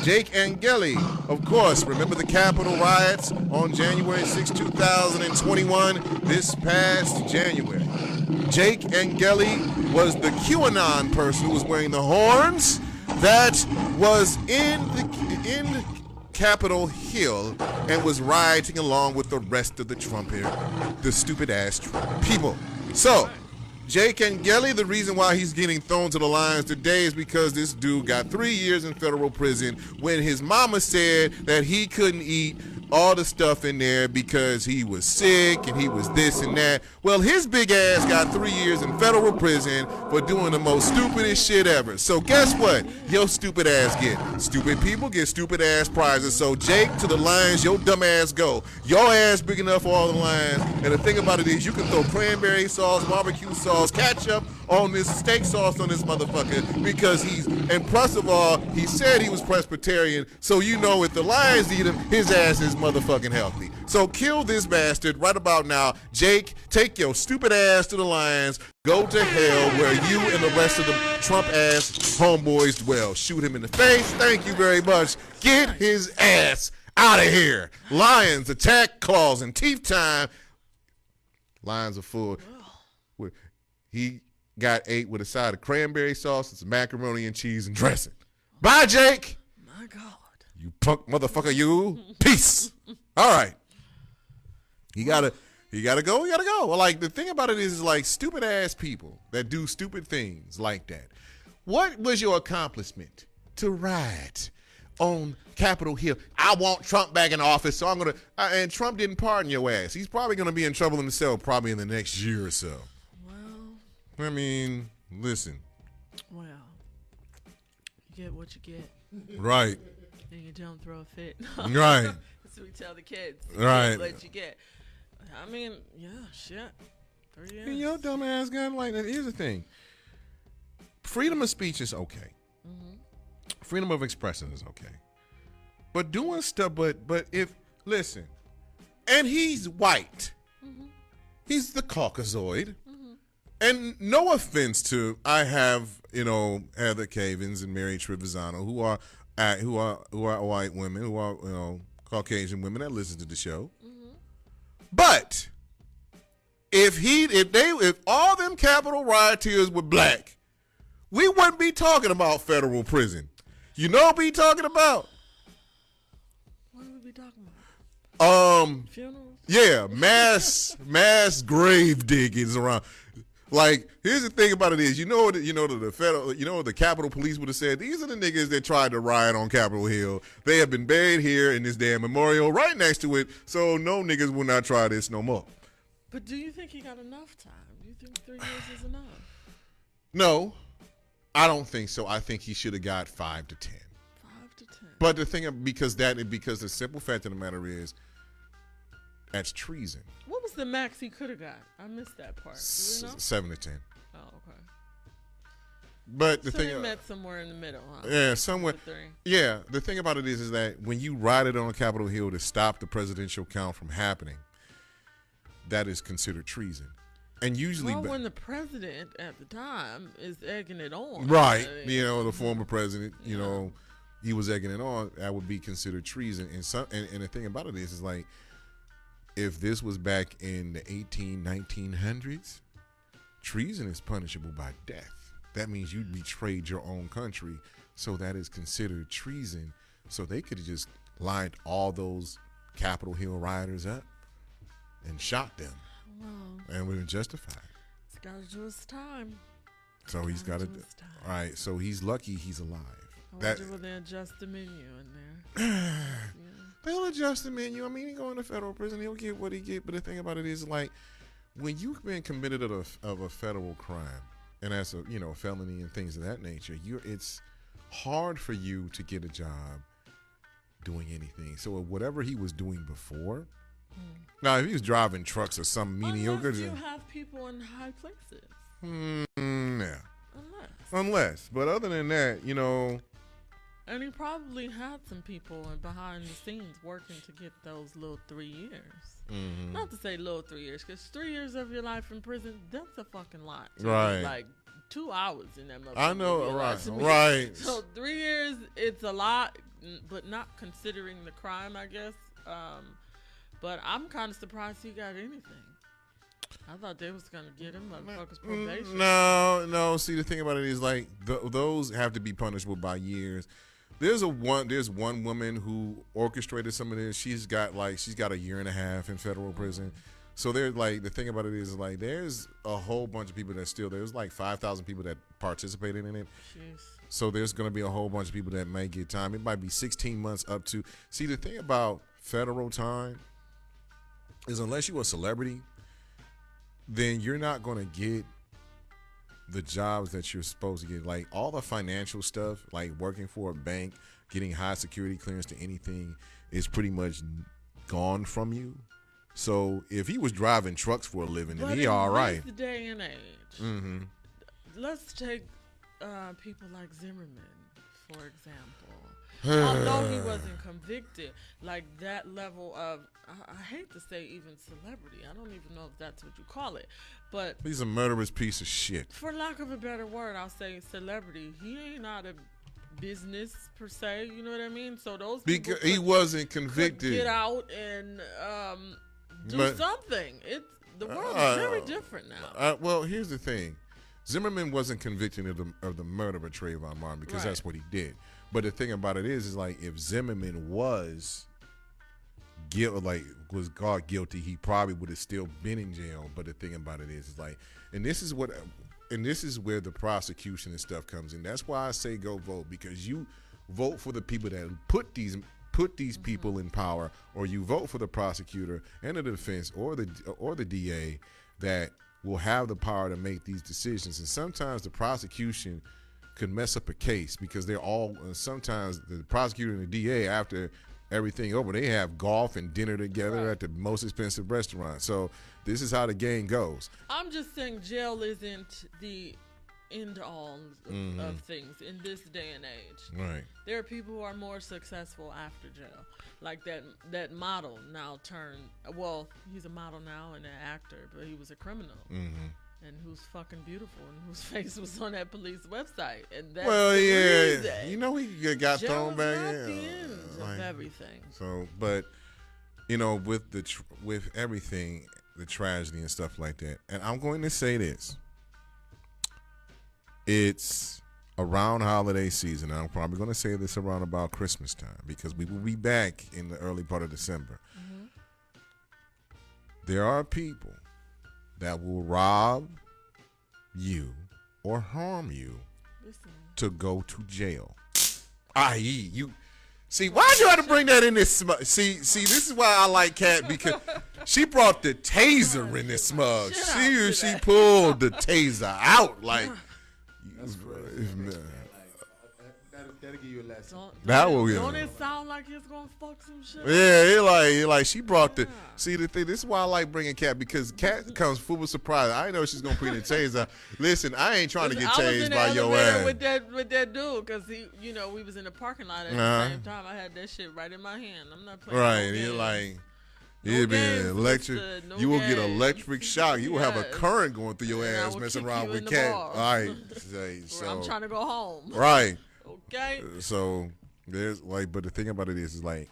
Jake Angeli, of course, remember the Capitol riots on January 6, 2021, this past January. Jake Angeli was the QAnon person who was wearing the horns that was in Capitol Hill and was rioting along with the rest of the Trump era, the stupid ass Trump people. So, Jake Angeli, the reason why he's getting thrown to the lions today is because this dude got 3 years in federal prison when his mama said that he couldn't eat all the stuff in there because he was sick and he was this and that. Well, his big ass got 3 years in federal prison for doing the most stupidest shit ever. So guess what? Your stupid ass get. Stupid people get stupid ass prizes. So Jake, to the lions, your dumb ass go. Your ass big enough for all the lions. And the thing about it is you can throw cranberry sauce, barbecue sauce, ketchup on this steak sauce on this motherfucker because and plus of all, he said he was Presbyterian. So you know if the lions eat him, his ass is motherfucking healthy. So kill this bastard right about now. Jake, take your stupid ass to the lions. Go to hell where you and the rest of the Trump ass homeboys dwell. Shoot him in the face. Thank you very much. Get his ass out of here. Lions attack, claws and teeth time. Lions are full. He got ate with a side of cranberry sauce and some macaroni and cheese and dressing. Bye, Jake. My God. You punk motherfucker, you. Peace. All right. You gotta go. Well, like, the thing about it is like stupid ass people that do stupid things like that. What was your accomplishment to riot on Capitol Hill? I want Trump back in office, so I'm gonna. And Trump didn't pardon your ass. He's probably gonna be in trouble himself probably in the next year or so. Well, I mean, listen. Well, you get what you get. Right. And you don't throw a fit. Right. That's what we tell the kids. Right. You get what you get. I mean, yeah, shit. 3 years. And your dumb ass got like that. Here's the thing. Freedom of speech is okay. Mm-hmm. Freedom of expression is okay. But doing stuff, but if, listen, and he's white. Mm-hmm. He's the Caucasoid. And no offense to, I have, Heather Cavins and Mary Trevisano who are white women, who are, Caucasian women that listen to the show. Mm-hmm. But if all them Capitol rioters were black, we wouldn't be talking about federal prison. You know what we talking about? What would we be talking about? Funerals? Yeah, mass grave diggings around. Like, here's the thing about it is, the Capitol Police would have said, these are the niggas that tried to riot on Capitol Hill. They have been buried here in this damn memorial right next to it, so no niggas will not try this no more. But do you think he got enough time? Do you think 3 years is enough? No, I don't think so. I think he should have got 5 to 10. 5 to 10. But the thing, because the simple fact of the matter is, that's treason. What was the max he could have got? I missed that part. Do we know? 7 to 10. Oh, okay. But the so thing, we met somewhere in the middle, huh? Yeah, somewhere. Yeah, the thing about it is that when you rioted on Capitol Hill to stop the presidential count from happening, that is considered treason. And usually, when the president at the time is egging it on, right? The former president, he was egging it on. That would be considered treason. And the thing about it is like, if this was back in the 1900s, treason is punishable by death. That means you betrayed your own country, so that is considered treason. So they could have just lined all those Capitol Hill rioters up and shot them, and we were justified. He's got to do his time. So he's got to. All right. So he's lucky he's alive. I wonder will they adjust the menu in there? They'll adjust the menu. I mean, he going to federal prison. He'll get what he get. But the thing about it is, like, when you've been committed of a federal crime, and that's a felony and things of that nature, it's hard for you to get a job doing anything. So whatever he was doing before, now if he was driving trucks or some mediocre, unless you have people in high places. Yeah. Unless, but other than that, And he probably had some people behind the scenes working to get those little 3 years. Mm-hmm. Not to say little 3 years, because 3 years of your life in prison, that's a fucking lot. Right. Like 2 hours in that motherfucker. I know, right. So 3 years, it's a lot, but not considering the crime, I guess. But I'm kind of surprised he got anything. I thought they was gonna get him motherfuckers probation. No. See, the thing about it is like those have to be punishable by years. There's one woman who orchestrated some of this. She's got a year and a half in federal prison. So there's like the thing about it is like there's a whole bunch of people that still there's like 5,000 people that participated in it. Jeez. So there's going to be a whole bunch of people that may get time. It might be 16 months up to. See, the thing about federal time is unless you're a celebrity, then you're not going to get the jobs that you're supposed to get. Like all the financial stuff, like working for a bank, getting high security clearance to anything is pretty much gone from you. So if he was driving trucks for a living, then he all right. The day and age. Mm-hmm. Let's take people like Zimmerman, for example. Although he wasn't convicted, like that level of, I hate to say even celebrity. I don't even know if that's what you call it, but he's a murderous piece of shit. For lack of a better word, I'll say celebrity. He ain't not a business per se. You know what I mean? So those people he wasn't convicted. Get out and do something. The world is very different now. Well, here's the thing. Zimmerman wasn't convicted of the murder of Trayvon Martin because that's what he did. But the thing about it is like if Zimmerman was caught guilty, he probably would have still been in jail. But the thing about it is like, and this is where the prosecution and stuff comes in. That's why I say go vote, because you vote for the people that put these people in power, or you vote for the prosecutor and the defense or the DA that will have the power to make these decisions. And sometimes the prosecution could mess up a case because sometimes the prosecutor and the DA, after everything over, they have golf and dinner together at the most expensive restaurant. So this is how the game goes. I'm just saying jail isn't the end all of things in this day and age. Right. There are people who are more successful after jail. Like that model now he's a model now and an actor, but he was a criminal. Mm-hmm. And who's fucking beautiful and whose face was on that police website. And that's reason. You know, he got thrown back in. The end of everything. So, but you know, with everything, the tragedy and stuff like that. And I'm going to say this. It's around holiday season. I'm probably going to say this around about Christmas time because we will be back in the early part of December. Mm-hmm. There are people that will rob you or harm you to go to jail. I.e., you see, why'd you have to bring that in this smug? See, this is why I like Kat, because she brought the taser in this smug. She pulled the taser out like. That'll give you a lesson. Don't it sound like it's gonna fuck some shit? Yeah, like she brought the. See the thing. This is why I like bringing Kat, because Kat comes full of surprise. I know she's gonna bring the taser. Listen, I ain't trying to get tased by your ass. With that dude, because we was in the parking lot at the same time. I had that shit right in my hand. I'm not playing. Right, you're like. It'll be an electric. You will get electric shock. You will have a current going through your ass messing around with Kat. All right. So I'm trying to go home. Right. Okay. So there's but the thing about it is like,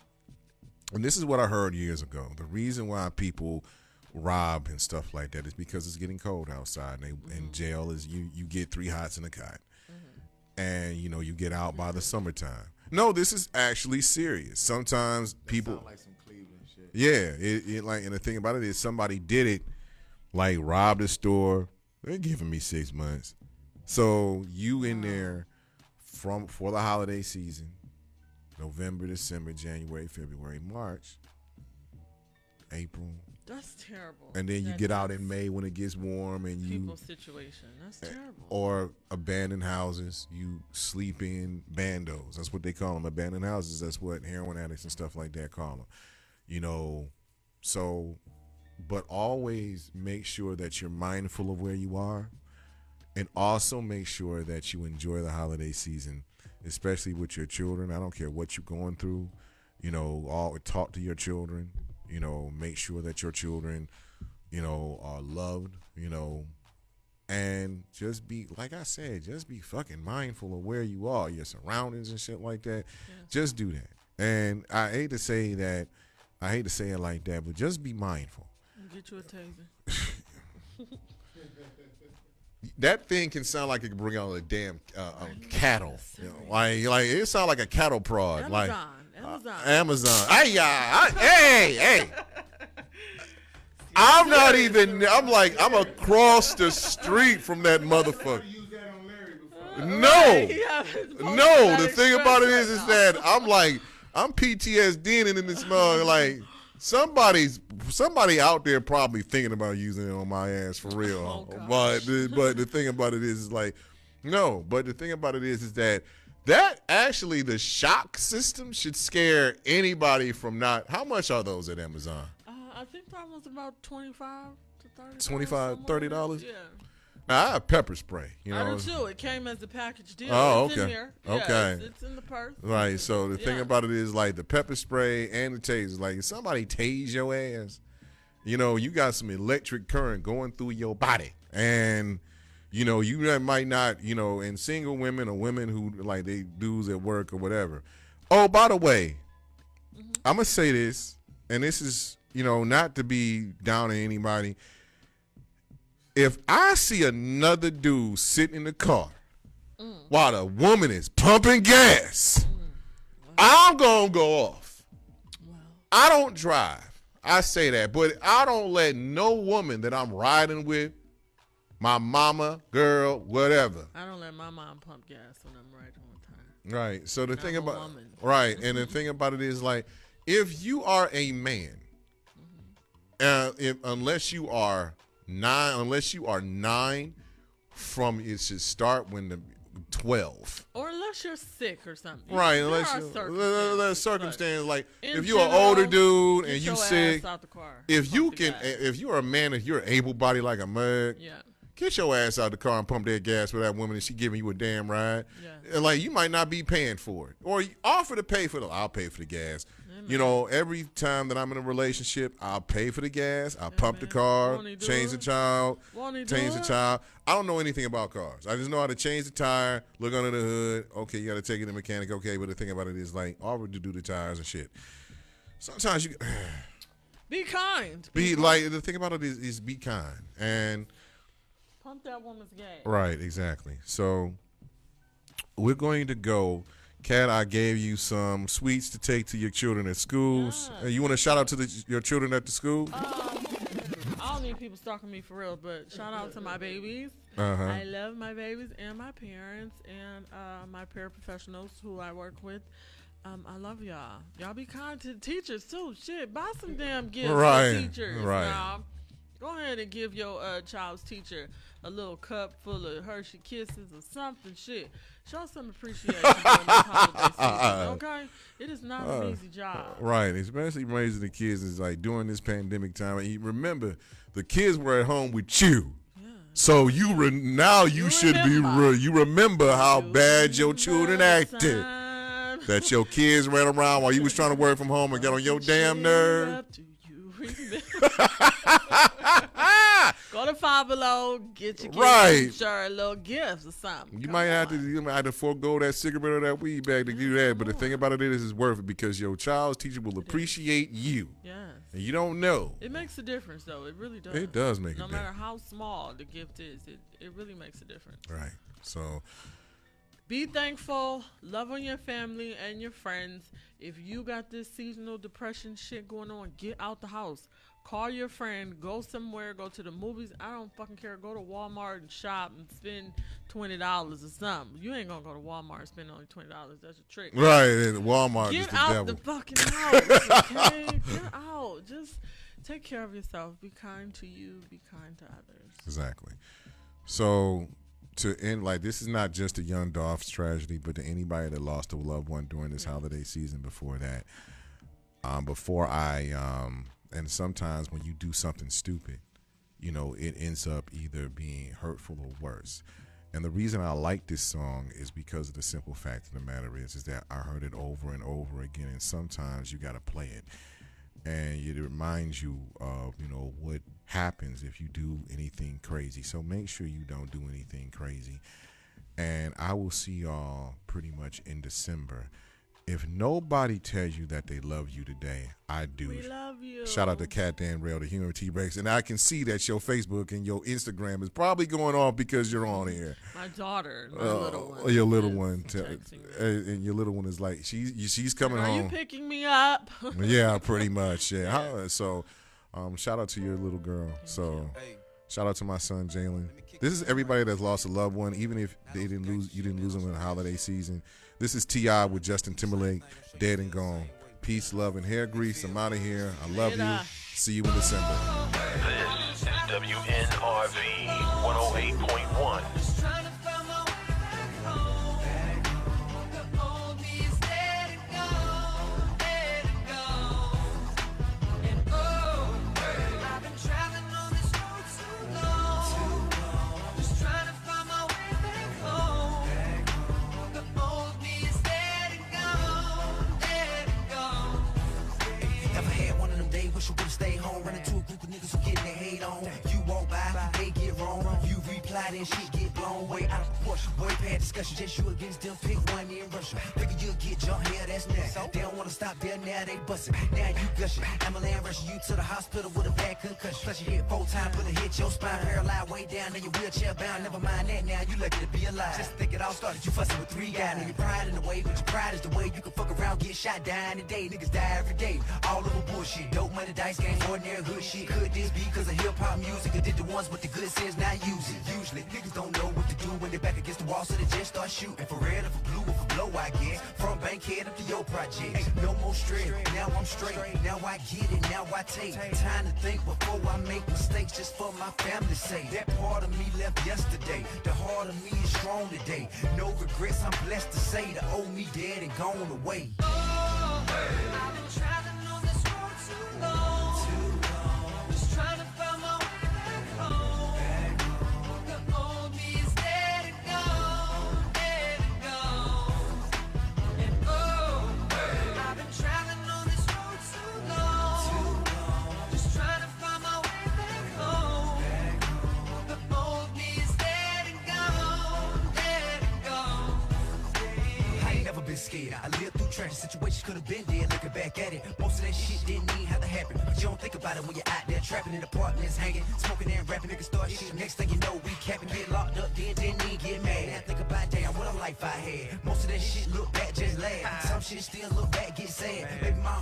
and this is what I heard years ago. The reason why people rob and stuff like that is because it's getting cold outside, and jail is you get 3 hots in a cot, and you get out by the summertime. No, this is actually serious. Sometimes people. Sound like some Cleveland shit. Yeah, it and the thing about it is somebody did it, like robbed a store. They're giving me 6 months. So you in there for the holiday season, November, December, January, February, March, April. That's terrible. And then you get out in May when it gets warm, and people's situation. That's terrible. Or abandoned houses. You sleep in bandos. That's what they call them. Abandoned houses. That's what heroin addicts and stuff like that call them. So, but always make sure that you're mindful of where you are, and also make sure that you enjoy the holiday season, especially with your children. I don't care what you're going through. Talk to your children. Make sure that your children, are loved, and just be, like I said, just be fucking mindful of where you are, your surroundings and shit like that. Yeah. Just do that. And I hate to say it like that, but just be mindful. Get you a taser. that thing can sound like it can bring out a damn cattle. You know, like it sound like a cattle prod. Amazon. Hey. I'm not even. I'm like I'm across the street from that motherfucker. No. The thing about it is that I'm PTSDing in this mug. Like somebody out there probably thinking about using it on my ass for real. But the thing about it is like no. But the thing about it is that actually the shock system should scare anybody from not. How much are those at Amazon? I think that was about $25 to $30. Yeah. I have pepper spray. You know, I do too. It came as a package deal. Oh, it's okay. in here. Okay. It's in the purse. Right. So the thing about it is like the pepper spray and the taser. Like if somebody tase your ass, you know, you got some electric current going through your body, and you know you might not, you know, and single women or women who like they dudes at work or whatever. Oh, by the way, I'm gonna say this, and this is, you know, not to be down on anybody. If I see another dude sitting in the car while the woman is pumping gas, I'm going to go off. I don't drive. I say that. But I don't let no woman that I'm riding with, my mama, girl, whatever. I don't let my mom pump gas when I'm riding with her. Right. So the thing about right, and the thing about it is like if you are a man, unless you are 9 from it should start when the 12. Or unless you're sick or something. Right, there unless are circumstance like if general, you're an older dude and you your sick, ass out the car, if you're a man, if you're able bodied like a mug, get your ass out the car and pump that gas for that woman and she giving you a damn ride. And like you might not be paying for it. Or you offer to pay for I'll pay for the gas. You know, every time that I'm in a relationship, I'll pay for the gas, I'll pump the car, change the child, change the child. I don't know anything about cars. I just know how to change the tire, look under the hood. Okay, you got to take it to the mechanic. Okay, but the thing about it is like, offer to do the tires and shit. Sometimes you be kind. Be like the thing about it is be kind and pump that woman's gas. Right, exactly. So we're going to go. Kat, I gave you some sweets to take to your children at schools. You want to shout out to your children at the school? I don't need people stalking me for real, but shout out to my babies. I love my babies and my parents and my paraprofessionals who I work with. I love y'all. Y'all be kind to the teachers too. Shit, buy some damn gifts for teachers. Right. Now, go ahead and give your child's teacher a little cup full of Hershey Kisses or something. Shit. Show some appreciation during this holiday season, okay? It is not an easy job. Right, especially raising the kids is like during this pandemic time. And remember, the kids were at home with you. Yeah. So you remember how bad your children acted. That your kids ran around while you was trying to work from home and got on your damn nerve. Go to Five Below, get your kids a little gifts or something. You might have to forego that cigarette or that weed bag to do that. But the thing about it is it's worth it because your child's teacher will appreciate you. Yes. And you don't know. It makes a difference, though. It really does. It does make a difference. No matter how small the gift is, it really makes a difference. Right. So be thankful, love on your family and your friends. If you got this seasonal depression shit going on, get out the house. Call your friend, go somewhere, go to the movies. I don't fucking care. Go to Walmart and shop and spend $20 or something. You ain't gonna go to Walmart and spend only $20. That's a trick. Right, and Walmart is the devil. Get out the fucking house, okay? Get out. Just take care of yourself. Be kind to you. Be kind to others. Exactly. So to end, like, this is not just a young Dolph's tragedy, but to anybody that lost a loved one during this holiday season before that. And sometimes when you do something stupid, you know, it ends up either being hurtful or worse. And the reason I like this song is because of the simple fact of the matter is that I heard it over and over again, and sometimes you got to play it. And it reminds you of, you know, what happens if you do anything crazy. So make sure you don't do anything crazy. And I will see y'all pretty much in December. If nobody tells you that they love you today, I do. We love you. Shout out to Cat Dan Rail, the Human T-Rex. And I can see that your Facebook and your Instagram is probably going off because you're on here. My daughter, my little one. Your little one. And your little one is like, she's coming home. Are you picking me up? Yeah, pretty much. Yeah. So shout out to your little girl. So shout out to my son, Jalen. This is everybody that's lost a loved one, even if you didn't lose them in the holiday season. This is T.I. with Justin Timberlake, Dead and Gone. Peace, love, and hair grease. I'm out of here. I love you. See you in December. This is WNRV 108.1. Wish you would've stayed home. Run into a group of niggas who getting their hate on. You walk by, they get wrong. You reply, then shit get blown way out of proportion. Boy, bad discussion, just you against them. Pick one in Russia. Figure you'll get jumped here, that's next. They don't wanna stop there, now they bustin'. Now you gushing. Ambulance rushing you to the hospital with a bad concussion. Plus you hit 4 times, put a hit your spine, paralyzed way down, then you wheelchair bound. Never mind that, now you lucky to be alive. Just think it all started, you fussing with 3 guys. Now your pride in the way, but your pride is the way you can fuck around, get shot, die in the day. Niggas die every day. All over bullshit, dope money, dice game, ordinary hood shit. Could this be cause of hip-hop music? Or did the ones with the good sense not use it? Usually, niggas don't know what to do when they're back against the wall, so they just start shooting. For red or for blue or for blow, I guess. From Bankhead up to your project. Hey, no more straight, now I'm straight. Now I get it, now I take time to think before I make mistakes, just for my family's sake. That part of me left yesterday. The heart of me is strong today. No regrets, I'm blessed to say. The old me dead and gone away. I've been traveling on this road too long. Just trying to find my way back home. The old me is dead and gone, dead and gone. And I've been traveling on this road too long. Just trying to find my way back home. The old me is dead and gone, dead and gone. I ain't never been scared. I lived through tragic situations, could have been dead. Looking back at it, most of that shit didn't even have to happen. But you don't think about it when you're out there trapping in apartments, hanging, smoking and rapping. Niggas start shit. Next thing you know, we capping, get locked up, then didn't even get mad. Now think about damn what a life I had. Most of that shit look back just laugh. Some shit still look back, get sad. Maybe my